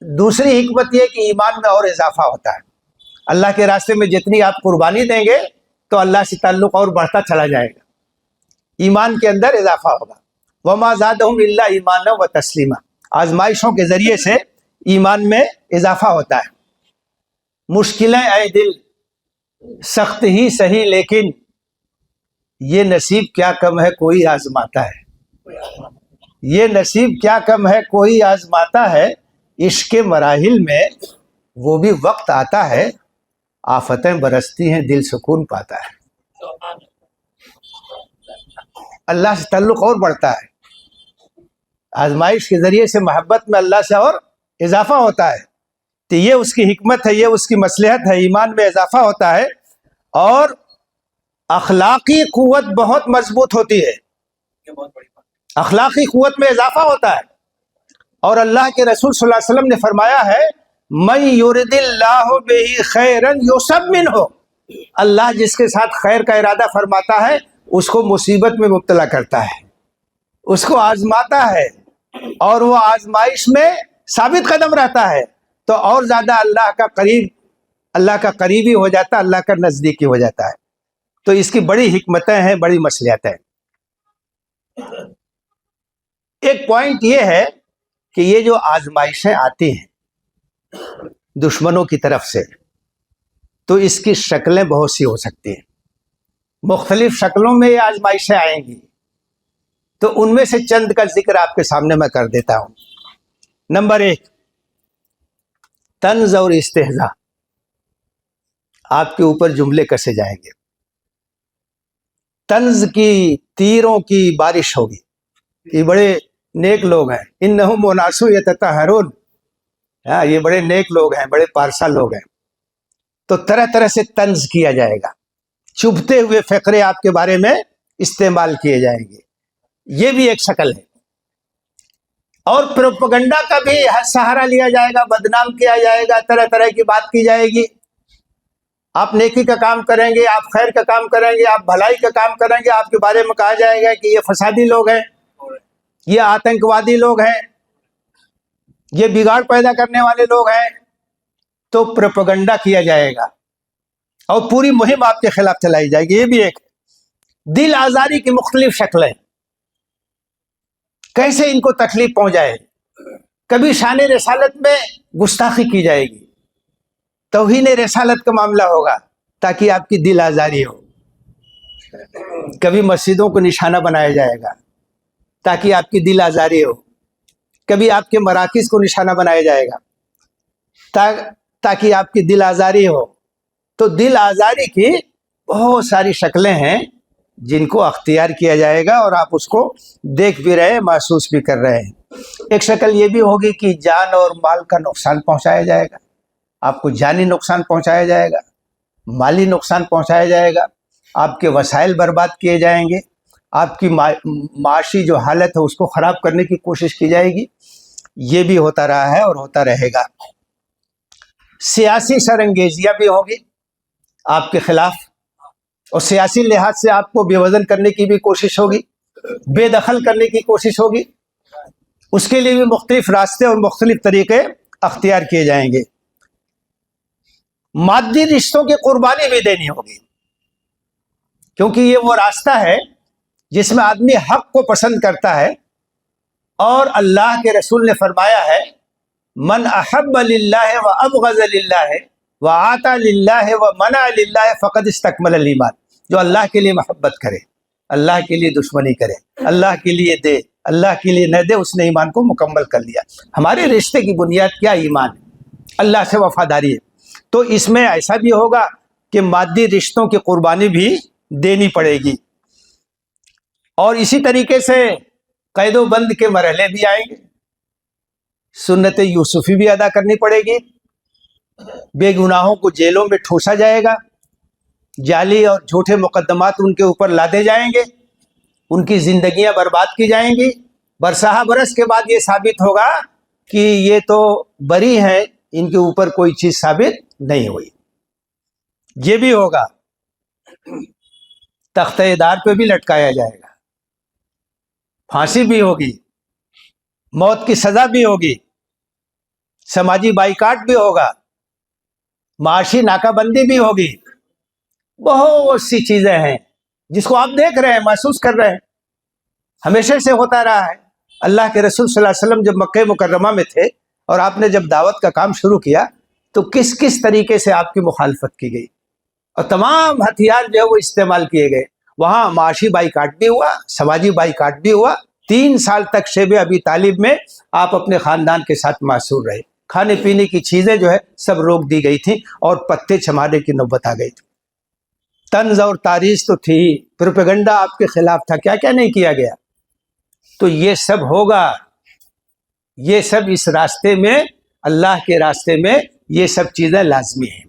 دوسری حکمت یہ کہ ایمان میں اور اضافہ ہوتا ہے۔ اللہ کے راستے میں جتنی آپ قربانی دیں گے تو اللہ سے تعلق اور بڑھتا چلا جائے گا، ایمان کے اندر اضافہ ہوگا۔ وما زادہم الا ایمانا و تسلیما، آزمائشوں کے ذریعے سے ایمان میں اضافہ ہوتا ہے۔ مشکلیں اے دل سخت ہی سہی، لیکن یہ نصیب کیا کم ہے کوئی آزماتا ہے، یہ نصیب کیا کم ہے کوئی آزماتا ہے۔ عشق کے مراحل میں وہ بھی وقت آتا ہے، آفتیں برستی ہیں دل سکون پاتا ہے۔ اللہ سے تعلق اور بڑھتا ہے، آزمائش کے ذریعے سے محبت میں اللہ سے اور اضافہ ہوتا ہے۔ تو یہ اس کی حکمت ہے، یہ اس کی مصلحت ہے، ایمان میں اضافہ ہوتا ہے اور اخلاقی قوت بہت مضبوط ہوتی ہے، اخلاقی قوت میں اضافہ ہوتا ہے۔ اور اللہ کے رسول صلی اللہ علیہ وسلم نے فرمایا ہے من یرد اللہ بہ خیرا یصب منہ، اللہ جس کے ساتھ خیر کا ارادہ فرماتا ہے اس کو مصیبت میں مبتلا کرتا ہے، اس کو آزماتا ہے، اور وہ آزمائش میں ثابت قدم رہتا ہے تو اور زیادہ اللہ کا قریبی ہو جاتا ہے، اللہ کا نزدیکی ہو جاتا ہے۔ تو اس کی بڑی حکمتیں ہیں، بڑی مصلحتیں ہیں۔ ایک پوائنٹ یہ ہے کہ یہ جو آزمائشیں آتی ہیں دشمنوں کی طرف سے، تو اس کی شکلیں بہت سی ہو سکتی ہیں، مختلف شکلوں میں یہ آزمائشیں آئیں گی، تو ان میں سے چند کا ذکر آپ کے سامنے میں کر دیتا ہوں۔ نمبر 1، طنز اور استہزاء، آپ کے اوپر جملے کسے جائیں گے، طنز کی تیروں کی بارش ہوگی، یہ بڑے نیک لوگ ہیں، انہم اناس یتطہرون، یہ بڑے نیک لوگ ہیں، بڑے پارسا لوگ ہیں، تو طرح طرح سے طنز کیا جائے گا، چبھتے ہوئے فقرے آپ کے بارے میں استعمال کیے جائیں گے، یہ بھی ایک شکل ہے۔ اور پروپیگنڈا کا بھی سہارا لیا جائے گا، بدنام کیا جائے گا، طرح طرح کی بات کی جائے گی، آپ نیکی کا کام کریں گے، آپ خیر کا کام کریں گے، آپ بھلائی کا کام کریں گے، آپ کے بارے میں کہا جائے گا کہ یہ فسادی لوگ ہیں، یہ آتنکوادی لوگ ہیں، یہ بگاڑ پیدا کرنے والے لوگ ہیں، تو پروپیگنڈا کیا جائے گا اور پوری مہم آپ کے خلاف چلائی جائے گی۔ یہ بھی ایک دل آزاری کی مختلف شکلیں، کیسے ان کو تکلیف پہنچائے، کبھی شان رسالت میں گستاخی کی جائے گی، توہین رسالت کا معاملہ ہوگا تاکہ آپ کی دل آزاری ہو، کبھی مسجدوں کو نشانہ بنایا جائے گا تاکہ آپ کی دل آزاری ہو، کبھی آپ کے مراکز کو نشانہ بنایا جائے گا تاکہ آپ کی دل آزاری ہو۔ تو دل آزاری کی بہت ساری شکلیں ہیں جن کو اختیار کیا جائے گا، اور آپ اس کو دیکھ بھی رہے ہیں، محسوس بھی کر رہے ہیں۔ ایک شکل یہ بھی ہوگی کہ جان اور مال کا نقصان پہنچایا جائے گا، آپ کو جانی نقصان پہنچایا جائے گا، مالی نقصان پہنچایا جائے گا، آپ کے وسائل برباد کیے جائیں گے، آپ کی معاشی جو حالت ہے اس کو خراب کرنے کی کوشش کی جائے گی۔ یہ بھی ہوتا رہا ہے اور ہوتا رہے گا۔ سیاسی سرانگیزیاں بھی ہوگی آپ کے خلاف، اور سیاسی لحاظ سے آپ کو بے وزن کرنے کی بھی کوشش ہوگی، بے دخل کرنے کی کوشش ہوگی، اس کے لیے بھی مختلف راستے اور مختلف طریقے اختیار کیے جائیں گے۔ مادی رشتوں کی قربانی بھی دینی ہوگی، کیونکہ یہ وہ راستہ ہے جس میں آدمی حق کو پسند کرتا ہے، اور اللہ کے رسول نے فرمایا ہے من احب للہ و ابغض للہ وآتا للہ و منع للہ فقد استکمل الایمان، جو اللہ کے لیے محبت کرے، اللہ کے لیے دشمنی کرے، اللہ کے لیے دے، اللہ کے لیے نہ دے، اس نے ایمان کو مکمل کر لیا۔ ہمارے رشتے کی بنیاد کیا؟ ایمان ہے، اللہ سے وفاداری ہے۔ تو اس میں ایسا بھی ہوگا کہ مادی رشتوں کی قربانی بھی دینی پڑے گی، اور اسی طریقے سے قید و بند کے مرحلے بھی آئیں گے، سنت یوسفی بھی ادا کرنی پڑے گی، بے گناہوں کو جیلوں میں ٹھوسا جائے گا، جعلی اور جھوٹے مقدمات ان کے اوپر لادے جائیں گے، ان کی زندگیاں برباد کی جائیں گی، برسہ برس کے بعد یہ ثابت ہوگا کہ یہ تو بری ہیں، ان کے اوپر کوئی چیز ثابت نہیں ہوئی۔ یہ بھی ہوگا، تختہ دار پہ بھی لٹکایا جائے گا، پھانسی بھی ہوگی، موت کی سزا بھی ہوگی، سماجی بائیکاٹ بھی ہوگا، معاشی ناکہ بندی بھی ہوگی، بہت سی چیزیں ہیں جس کو آپ دیکھ رہے ہیں، محسوس کر رہے ہیں، ہمیشہ سے ہوتا رہا ہے۔ اللہ کے رسول صلی اللہ علیہ وسلم جب مکہ مکرمہ میں تھے اور آپ نے جب دعوت کا کام شروع کیا تو کس کس طریقے سے آپ کی مخالفت کی گئی، اور تمام ہتھیار جو ہے وہ استعمال کیے گئے۔ وہاں معاشی بائیکاٹ بھی ہوا، سماجی بائیکاٹ بھی ہوا، 3 سال تک شیب ابی طالب میں آپ اپنے خاندان کے ساتھ معصور رہے، کھانے پینے کی چیزیں جو ہے سب روک دی گئی تھیں، اور پتے چمانے کی نوبت آ گئی تھی۔ طنز اور تعریض تو تھی، پروپیگنڈا آپ کے خلاف تھا، کیا کیا نہیں کیا گیا۔ تو یہ سب ہوگا، یہ سب اس راستے میں، اللہ کے راستے میں یہ سب چیزیں لازمی ہیں۔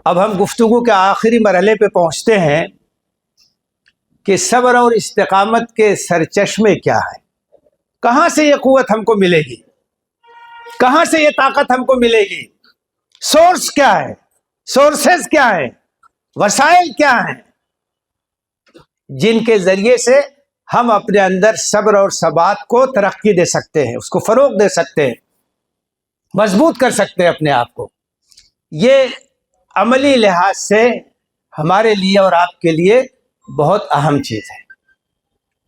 اب ہم گفتگو کے آخری مرحلے پہ پہنچتے ہیں کہ صبر اور استقامت کے سرچشمے کیا ہے، کہاں سے یہ قوت ہم کو ملے گی، کہاں سے یہ طاقت ہم کو ملے گی، سورس کیا ہے، سورسز کیا ہے، وسائل کیا ہیں جن کے ذریعے سے ہم اپنے اندر صبر اور ثبات کو ترقی دے سکتے ہیں، اس کو فروغ دے سکتے ہیں، مضبوط کر سکتے ہیں اپنے آپ کو۔ یہ عملی لحاظ سے ہمارے لیے اور آپ کے لیے بہت اہم چیز ہے،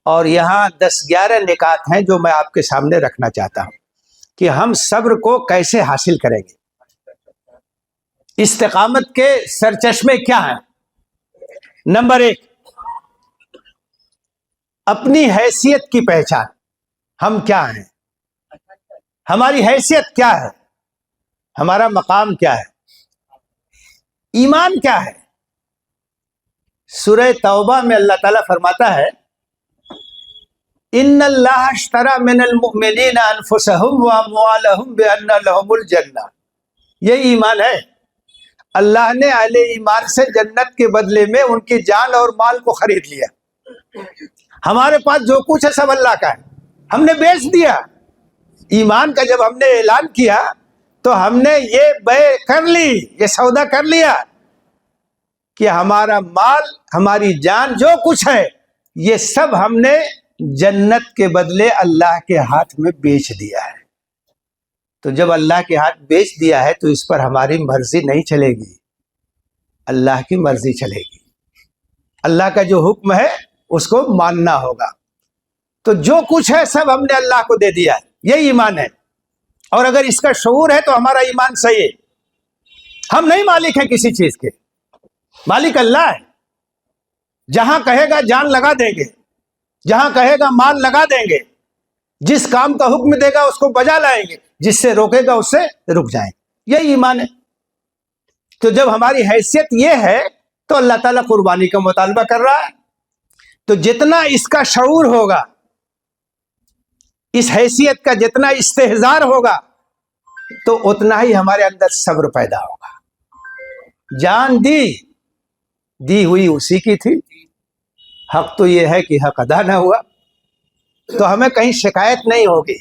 اور یہاں 10-11 نکات ہیں جو میں آپ کے سامنے رکھنا چاہتا ہوں کہ ہم صبر کو کیسے حاصل کریں گے۔ استقامت کے سرچشمے کیا ہیں؟ نمبر 1، اپنی حیثیت کی پہچان۔ ہم کیا ہیں، ہماری حیثیت کیا ہے، ہمارا مقام کیا ہے، ایمان کیا ہے۔ سورہ توبہ میں اللہ تعالیٰ فرماتا ہے ان اللہ اشتری من المؤمنین انفسهم واموالهم بان لهم الجنہ۔ یہ ایمان ہے، اللہ نے اہل ایمان سے جنت کے بدلے میں ان کی جان اور مال کو خرید لیا۔ ہمارے پاس جو کچھ ہے سب اللہ کا ہے، ہم نے بیچ دیا۔ ایمان کا جب ہم نے اعلان کیا تو ہم نے یہ بے کر لی، یہ سودا کر لیا کہ ہمارا مال، ہماری جان، جو کچھ ہے یہ سب ہم نے جنت کے بدلے اللہ کے ہاتھ میں بیچ دیا ہے۔ تو جب اللہ کے ہاتھ بیچ دیا ہے تو اس پر ہماری مرضی نہیں چلے گی، اللہ کی مرضی چلے گی۔ اللہ کا جو حکم ہے اس کو ماننا ہوگا۔ تو جو کچھ ہے سب ہم نے اللہ کو دے دیا ہے، یہ ایمان ہے۔ اور اگر اس کا شعور ہے تو ہمارا ایمان صحیح ہے۔ ہم نہیں مالک ہیں کسی چیز کے، مالک اللہ ہے۔ جہاں کہے گا جان لگا دیں گے، جہاں کہے گا مال لگا دیں گے، جس کام کا حکم دے گا اس کو بجا لائیں گے، جس سے روکے گا اس سے رک جائیں گے، یہ ایمان ہے۔ تو جب ہماری حیثیت یہ ہے تو اللہ تعالیٰ قربانی کا مطالبہ کر رہا ہے۔ تو جتنا اس کا شعور ہوگا، اس حیثیت کا جتنا استحضار ہوگا تو اتنا ہی ہمارے اندر صبر پیدا ہوگا۔ جان دی ہوئی اسی کی تھی، حق تو یہ ہے کہ حق ادا نہ ہوا، تو ہمیں کہیں شکایت نہیں ہوگی،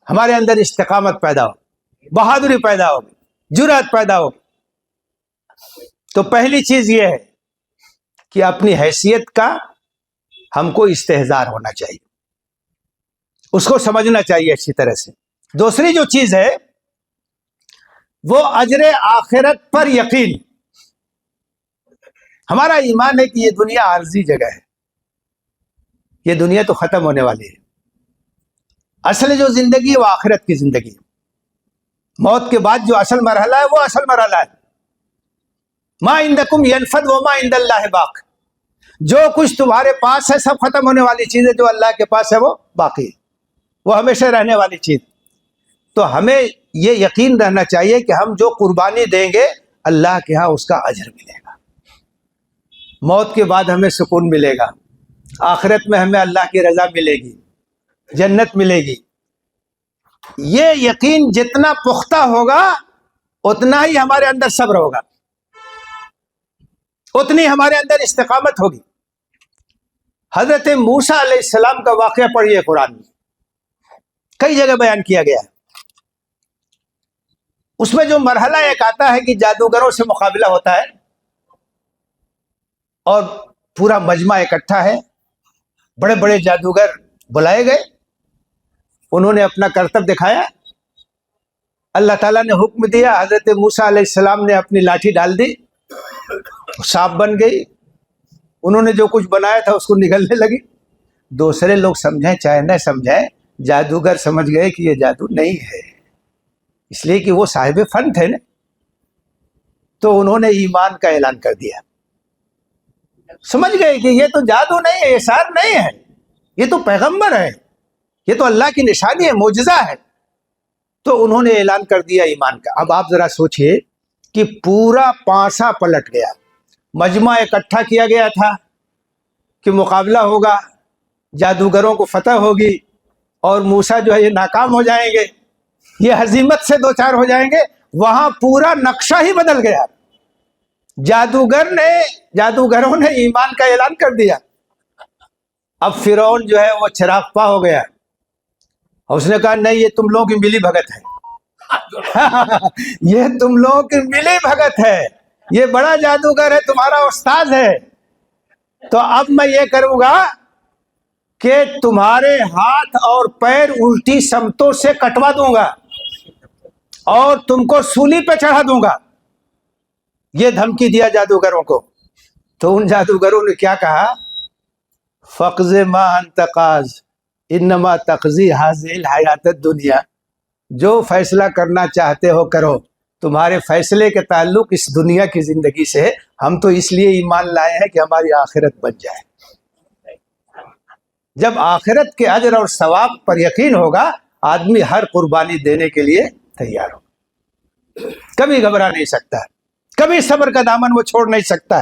ہمارے اندر استقامت پیدا ہوگی، بہادری پیدا ہوگی، جرأت پیدا ہوگی۔ تو پہلی چیز یہ ہے کہ اپنی حیثیت کا ہم کو استحضار ہونا چاہیے، اس کو سمجھنا چاہیے اچھی طرح سے۔ دوسری جو چیز ہے وہ اجر آخرت پر یقین۔ ہمارا ایمان ہے کہ یہ دنیا عارضی جگہ ہے، یہ دنیا تو ختم ہونے والی ہے۔ اصل جو زندگی ہے وہ آخرت کی زندگی ہے۔ موت کے بعد جو اصل مرحلہ ہے وہ اصل مرحلہ ہے۔ ما عندکم ینفد وما عند اللہ باق۔ جو کچھ تمہارے پاس ہے سب ختم ہونے والی چیز ہے، جو اللہ کے پاس ہے وہ باقی ہے، وہ ہمیشہ رہنے والی چیز۔ تو ہمیں یہ یقین رہنا چاہیے کہ ہم جو قربانی دیں گے اللہ کے ہاں اس کا اجر ملے گا، موت کے بعد ہمیں سکون ملے گا، آخرت میں ہمیں اللہ کی رضا ملے گی، جنت ملے گی۔ یہ یقین جتنا پختہ ہوگا اتنا ہی ہمارے اندر صبر ہوگا، اتنی ہمارے اندر استقامت ہوگی۔ حضرت موسیٰ علیہ السلام کا واقعہ پڑھیے، قرآن میں کئی جگہ بیان کیا گیا ہے۔ اس میں جو مرحلہ ایک آتا ہے کہ جادوگروں سے مقابلہ ہوتا ہے اور پورا مجمع اکٹھا ہے، بڑے بڑے جادوگر بلائے گئے، انہوں نے اپنا کرتب دکھایا، اللہ تعالیٰ نے حکم دیا، حضرت موسیٰ علیہ السلام نے اپنی لاٹھی ڈال دی، سانپ بن گئی، انہوں نے جو کچھ بنایا تھا اس کو نگلنے لگی۔ دوسرے لوگ سمجھیں چاہے نہ سمجھیں، جادوگر سمجھ گئے کہ یہ جادو نہیں ہے، اس لیے کہ وہ صاحب فن تھے نا، تو انہوں نے ایمان کا اعلان کر دیا۔ سمجھ گئے کہ یہ تو جادو نہیں ہے، یہ سحر نہیں ہے، یہ تو پیغمبر ہے، یہ تو اللہ کی نشانی ہے، معجزہ ہے۔ تو انہوں نے اعلان کر دیا ایمان کا۔ اب آپ ذرا سوچئے کہ پورا پانسا پلٹ گیا، مجمع اکٹھا کیا گیا تھا کہ مقابلہ ہوگا، جادوگروں کو فتح ہوگی اور موسیٰ جو ہے یہ ناکام ہو جائیں گے، یہ ہزیمت سے دو چار ہو جائیں گے، وہاں پورا نقشہ ہی بدل گیا۔ جادوگروں نے ایمان کا اعلان کر دیا۔ اب فرعون جو ہے وہ چراغ پا ہو گیا، اور اس نے کہا نہیں، یہ تم لوگوں کی ملی بھگت ہے یہ تم لوگوں کی ملی بھگت ہے، یہ بڑا جادوگر ہے، تمہارا استاد ہے، تو اب میں یہ کروں گا کہ تمہارے ہاتھ اور پیر الٹی سمتوں سے کٹوا دوں گا اور تم کو سولی پہ چڑھا دوں گا۔ یہ دھمکی دیا جادوگروں کو۔ تو ان جادوگروں نے کیا کہا؟ فقض ما انت قاض انما تقضی هذه الحیات الدنیا، جو فیصلہ کرنا چاہتے ہو کرو، تمہارے فیصلے کے تعلق اس دنیا کی زندگی سے، ہم تو اس لیے ایمان لائے ہیں کہ ہماری آخرت بن جائے۔ جب آخرت کے اجر اور ثواب پر یقین ہوگا، آدمی ہر قربانی دینے کے لیے تیار ہوگا، کبھی گھبرا نہیں سکتا، کبھی صبر کا دامن وہ چھوڑ نہیں سکتا۔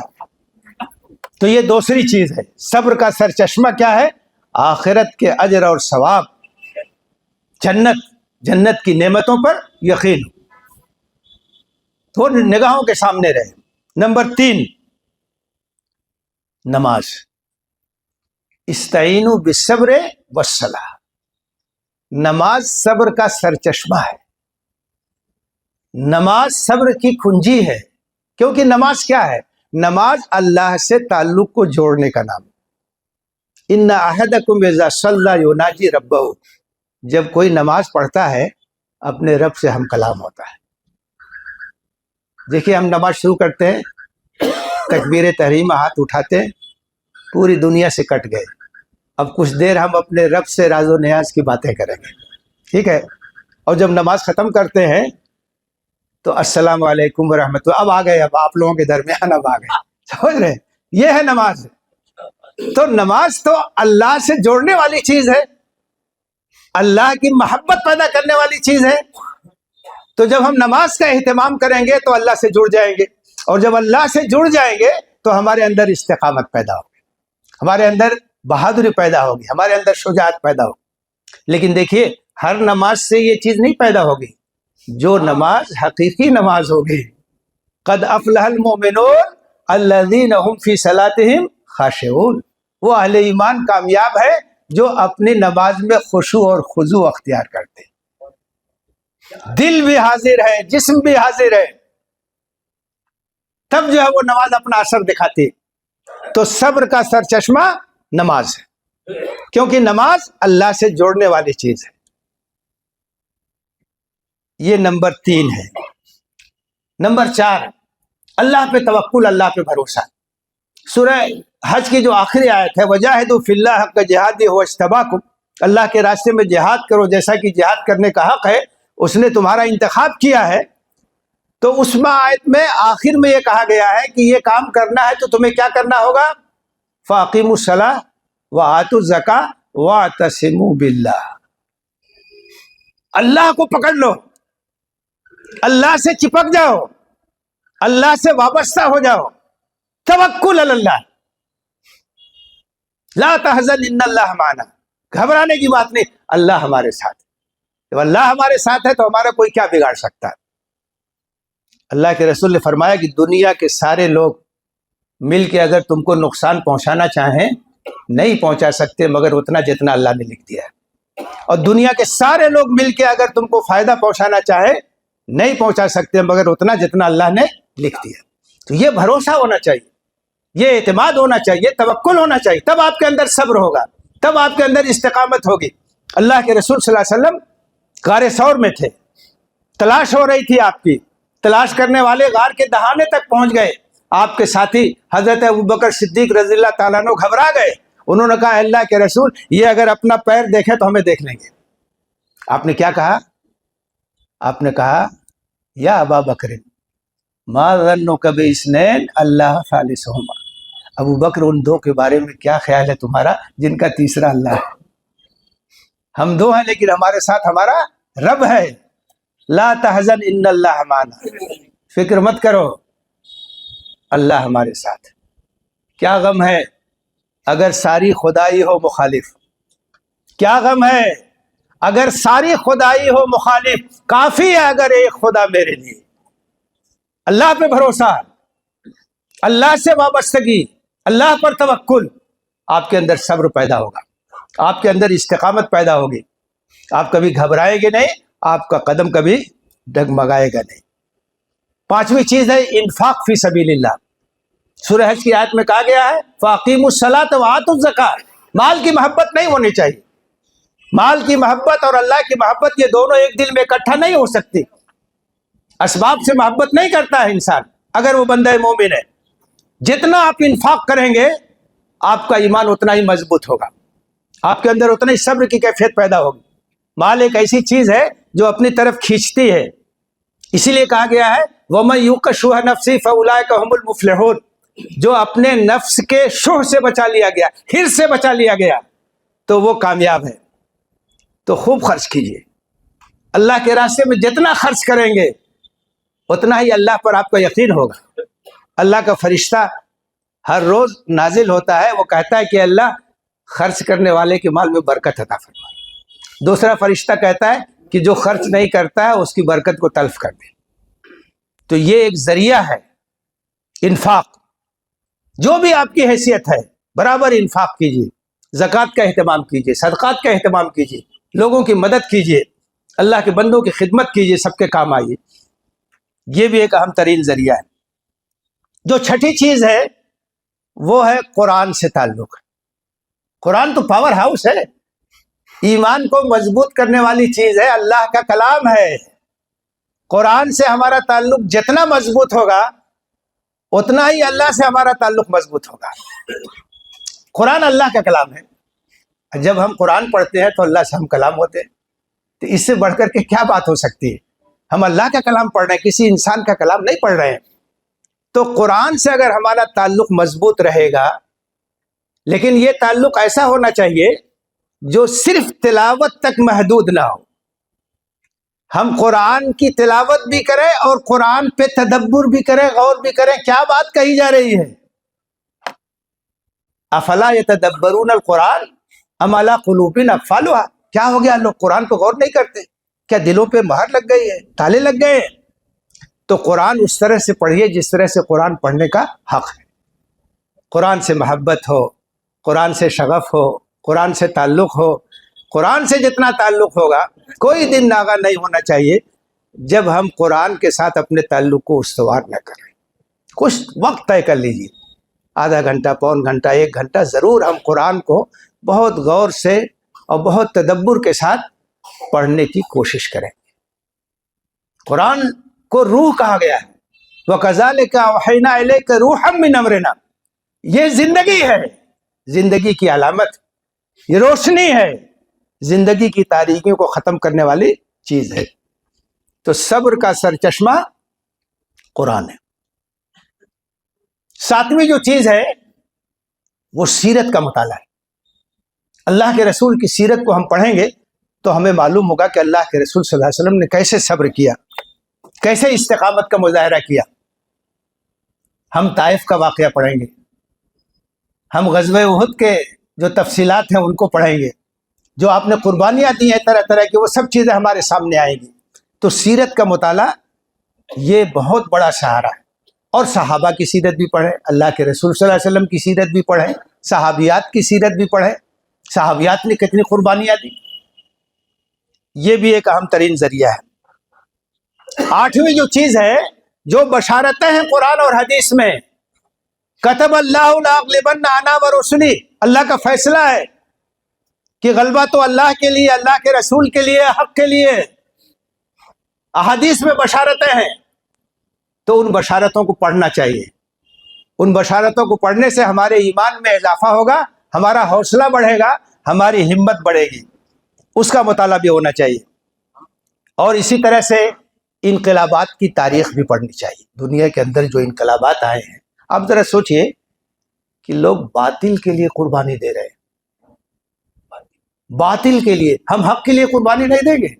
تو یہ دوسری چیز ہے، صبر کا سر چشمہ کیا ہے؟ آخرت کے اجر اور ثواب، جنت کی نعمتوں پر یقین تو نگاہوں کے سامنے رہے۔ نمبر 3، نماز۔ استعینوا بالصبر والصلاۃ، نماز صبر کا سر چشمہ ہے، نماز صبر کی کنجی ہے۔ کیونکہ نماز کیا ہے؟ نماز اللہ سے تعلق کو جوڑنے کا نام۔ ان احدکم اذا صلی یناجی ربہ، جب کوئی نماز پڑھتا ہے اپنے رب سے ہم کلام ہوتا ہے۔ دیکھیے ہم نماز شروع کرتے ہیں، تکبیر تحریمہ ہاتھ اٹھاتے ہیں، پوری دنیا سے کٹ گئے، اب کچھ دیر ہم اپنے رب سے راز و نیاز کی باتیں کریں گے، ٹھیک ہے؟ اور جب نماز ختم کرتے ہیں تو السلام علیکم ورحمۃ اللہ، اب آ گئے، اب آپ لوگوں کے درمیان اب آ گئے، سمجھ رہے ہیں؟ یہ ہے نماز۔ تو نماز تو اللہ سے جوڑنے والی چیز ہے، اللہ کی محبت پیدا کرنے والی چیز ہے۔ تو جب ہم نماز کا اہتمام کریں گے تو اللہ سے جڑ جائیں گے، اور جب اللہ سے جڑ جائیں گے تو ہمارے اندر استقامت پیدا ہوگی، ہمارے اندر بہادری پیدا ہوگی، ہمارے اندر شجاعت پیدا ہوگی۔ لیکن دیکھیے ہر نماز سے یہ چیز نہیں پیدا ہوگی، جو نماز حقیقی نماز ہوگی، قد افلح المؤمنون الذین هم فی صلاتهم خاشعون، وہ اہل ایمان کامیاب ہے جو اپنی نماز میں خشوع اور خضوع اختیار کرتے ہیں، دل بھی حاضر ہے، جسم بھی حاضر ہے، تب جو ہے وہ نماز اپنا اثر دکھاتی ہے۔ تو صبر کا سر چشمہ نماز ہے، کیونکہ نماز اللہ سے جوڑنے والی چیز ہے۔ یہ نمبر 3 ہے۔ نمبر 4، اللہ پہ توکل، اللہ پہ بھروسہ۔ سورہ حج کی جو آخری آیت ہے، وجاہدوا فی اللہ حق جہادہ هو اجتباکم، اللہ کے راستے میں جہاد کرو جیسا کہ جہاد کرنے کا حق ہے، اس نے تمہارا انتخاب کیا ہے۔ تو اس میں آیت میں آخر میں یہ کہا گیا ہے کہ یہ کام کرنا ہے تو تمہیں کیا کرنا ہوگا؟ فاقیموا الصلاۃ وآتوا الزکاۃ واعتصموا باللہ، اللہ کو پکڑ لو، اللہ سے چپک جاؤ، اللہ سے وابستہ ہو جاؤ، توکل علی اللہ، لا تحزن ان اللہ معنا، گھبرانے کی بات نہیں، اللہ ہمارے ساتھ ہے۔ جب اللہ ہمارے ساتھ ہے تو ہمارا کوئی کیا بگاڑ سکتا ہے؟ اللہ کے رسول نے فرمایا کہ دنیا کے سارے لوگ مل کے اگر تم کو نقصان پہنچانا چاہیں نہیں پہنچا سکتے مگر اتنا جتنا اللہ نے لکھ دیا ہے، اور دنیا کے سارے لوگ مل کے اگر تم کو فائدہ پہنچانا چاہے نہیں پہنچا سکتے مگر اتنا جتنا اللہ نے لکھ دیا۔ تو یہ بھروسہ ہونا چاہیے، یہ اعتماد ہونا چاہیے، توکل ہونا چاہیے، تب آپ کے اندر صبر ہوگا، تب آپ کے اندر استقامت ہوگی۔ اللہ کے رسول صلی اللہ علیہ وسلم غار ثور میں تھے، تلاش ہو رہی تھی آپ کی، تلاش کرنے والے غار کے دہانے تک پہنچ گئے، آپ کے ساتھی حضرت ابوبکر صدیق رضی اللہ تعالیٰ عنہ گھبرا گئے، انہوں نے کہا اللہ کے رسول یہ اگر اپنا پیر دیکھے تو ہمیں دیکھ لیں گے۔ آپ نے کیا کہا؟ آپ نے کہا یا ابا بکر ما ظنک باثنین اللہ ثالثہما، ابو بکر ان دو کے بارے میں کیا خیال ہے تمہارا جن کا تیسرا اللہ ہے؟ ہم دو ہیں لیکن ہمارے ساتھ ہمارا رب ہے۔ لا تحزن ان اللہ معنا، فکر مت کرو اللہ ہمارے ساتھ۔ کیا غم ہے اگر ساری خدائی ہو مخالف، کیا غم ہے اگر ساری خدائی ہو مخالف، کافی ہے اگر ایک خدا میرے لیے. اللہ پہ بھروسہ، اللہ سے وابستگی، اللہ پر توکل، آپ کے اندر صبر پیدا ہوگا، آپ کے اندر استقامت پیدا ہوگی، آپ کبھی گھبرائیں گے نہیں، آپ کا قدم کبھی ڈگمگائے گا نہیں. پانچویں چیز ہے انفاق فی سبیل اللہ. سورہ حج کی آیت میں کہا گیا ہے فَأَقِیمُوا الصَّلَاةَ وَآتُوا الزَّکَاۃَ. مال کی محبت نہیں ہونی چاہیے. مال کی محبت اور اللہ کی محبت یہ دونوں ایک دل میں اکٹھا نہیں ہو سکتی. اسباب سے محبت نہیں کرتا ہے انسان اگر وہ بندہ مومن ہے. جتنا آپ انفاق کریں گے آپ کا ایمان اتنا ہی مضبوط ہوگا، آپ کے اندر اتنا ہی صبر کی کیفیت پیدا ہوگی. مال ایک ایسی چیز ہے جو اپنی طرف کھینچتی ہے. اسی لیے کہا گیا ہے وَمَن يُوقَ شُحَّ نَفْسِهِ فَأُولَٰئِكَ هُمُ الْمُفْلِحُونَ. جو اپنے نفس کے شح سے بچا لیا گیا، حرص سے بچا لیا گیا، تو وہ کامیاب ہے. تو خوب خرچ کیجیے. اللہ کے راستے میں جتنا خرچ کریں گے اتنا ہی اللہ پر آپ کا یقین ہوگا. اللہ کا فرشتہ ہر روز نازل ہوتا ہے، وہ کہتا ہے کہ اللہ خرچ کرنے والے کے مال میں برکت عطا فرما. دوسرا فرشتہ کہتا ہے کہ جو خرچ نہیں کرتا ہے اس کی برکت کو تلف کر دے. تو یہ ایک ذریعہ ہے انفاق. جو بھی آپ کی حیثیت ہے برابر انفاق کیجیے، زکوٰۃ کا اہتمام کیجیے، صدقات کا اہتمام کیجیے، لوگوں کی مدد کیجیے، اللہ کے بندوں کی خدمت کیجیے، سب کے کام آئیے. یہ بھی ایک اہم ترین ذریعہ ہے. جو چھٹی چیز ہے وہ ہے قرآن سے تعلق. قرآن تو پاور ہاؤس ہے، ایمان کو مضبوط کرنے والی چیز ہے، اللہ کا کلام ہے. قرآن سے ہمارا تعلق جتنا مضبوط ہوگا اتنا ہی اللہ سے ہمارا تعلق مضبوط ہوگا. قرآن اللہ کا کلام ہے. جب ہم قرآن پڑھتے ہیں تو اللہ سے ہم کلام ہوتے ہیں. تو اس سے بڑھ کر کے کیا بات ہو سکتی ہے؟ ہم اللہ کا کلام پڑھ رہے ہیں، کسی انسان کا کلام نہیں پڑھ رہے ہیں. تو قرآن سے اگر ہمارا تعلق مضبوط رہے گا، لیکن یہ تعلق ایسا ہونا چاہیے جو صرف تلاوت تک محدود نہ ہو. ہم قرآن کی تلاوت بھی کریں اور قرآن پہ تدبر بھی کریں، غور بھی کریں، کیا بات کہی جا رہی ہے. افلا یتدبرون القرآن ام علی قلوب اقفالها. کیا ہو گیا، لوگ قرآن پہ غور نہیں کرتے؟ کیا دلوں پہ مہر لگ گئی ہے، تالے لگ گئے ہیں؟ تو قرآن اس طرح سے پڑھیے جس طرح سے قرآن پڑھنے کا حق ہے. قرآن سے محبت ہو، قرآن سے شغف ہو، قرآن سے تعلق ہو. قرآن سے جتنا تعلق ہوگا، کوئی دن ناغہ نہیں ہونا چاہیے جب ہم قرآن کے ساتھ اپنے تعلق کو استوار نہ کریں. کچھ وقت طے کر لیجیے، آدھا گھنٹہ، پون گھنٹہ، 1 گھنٹہ، ضرور ہم قرآن کو بہت غور سے اور بہت تدبر کے ساتھ پڑھنے کی کوشش کریں. قرآن کو روح کہا گیا ہے. وَكَذَلِكَ أَوْحَيْنَا إِلَيْكَ رُوحًا مِّنْ أَمْرِنَا. یہ زندگی ہے، زندگی کی علامت، یہ روشنی ہے، زندگی کی تاریکیوں کو ختم کرنے والی چیز ہے. تو صبر کا سرچشمہ قرآن ہے. 7ویں جو چیز ہے وہ سیرت کا مطالعہ ہے. اللہ کے رسول کی سیرت کو ہم پڑھیں گے تو ہمیں معلوم ہوگا کہ اللہ کے رسول صلی اللہ علیہ وسلم نے کیسے صبر کیا، کیسے استقامت کا مظاہرہ کیا. ہم طائف کا واقعہ پڑھیں گے، ہم غزوہ احد کے جو تفصیلات ہیں ان کو پڑھیں گے، جو آپ نے قربانیاں دی ہیں طرح طرح کی، وہ سب چیزیں ہمارے سامنے آئیں گی. تو سیرت کا مطالعہ یہ بہت بڑا سہارا ہے. اور صحابہ کی سیرت بھی پڑھیں، اللہ کے رسول صلی اللہ علیہ وسلم کی سیرت بھی پڑھیں، صحابیات کی سیرت بھی پڑھیں، صحابیات نے کتنی قربانیاں دی. یہ بھی ایک اہم ترین ذریعہ ہے. 8ویں جو چیز ہے، جو بشارتیں ہیں قرآن اور حدیث میں، کتب اللہ لاغلبن انا ورسلی. اللہ کا فیصلہ ہے کہ غلبہ تو اللہ کے لیے، اللہ کے رسول کے لیے، حق کے لیے. احادیث میں بشارتیں ہیں تو ان بشارتوں کو پڑھنا چاہیے. ان بشارتوں کو پڑھنے سے ہمارے ایمان میں اضافہ ہوگا، ہمارا حوصلہ بڑھے گا، ہماری ہمت بڑھے گی. اس کا مطالعہ بھی ہونا چاہیے. اور اسی طرح سے انقلابات کی تاریخ بھی پڑھنی چاہیے. دنیا کے اندر جو انقلابات آئے ہیں، آپ ذرا سوچئے کہ لوگ باطل کے لیے قربانی دے رہے ہیں. باطل کے لیے. ہم حق کے لیے قربانی نہیں دیں گے؟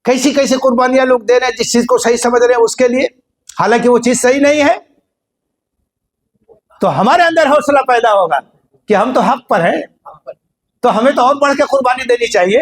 کیسی کیسی قربانیاں لوگ دے رہے ہیں جس چیز کو صحیح سمجھ رہے ہیں اس کے لیے، حالانکہ وہ چیز صحیح نہیں ہے. تو ہمارے اندر حوصلہ پیدا ہوگا کہ ہم تو حق پر ہیں، تو ہمیں تو اور بڑھ کے قربانی دینی چاہیے.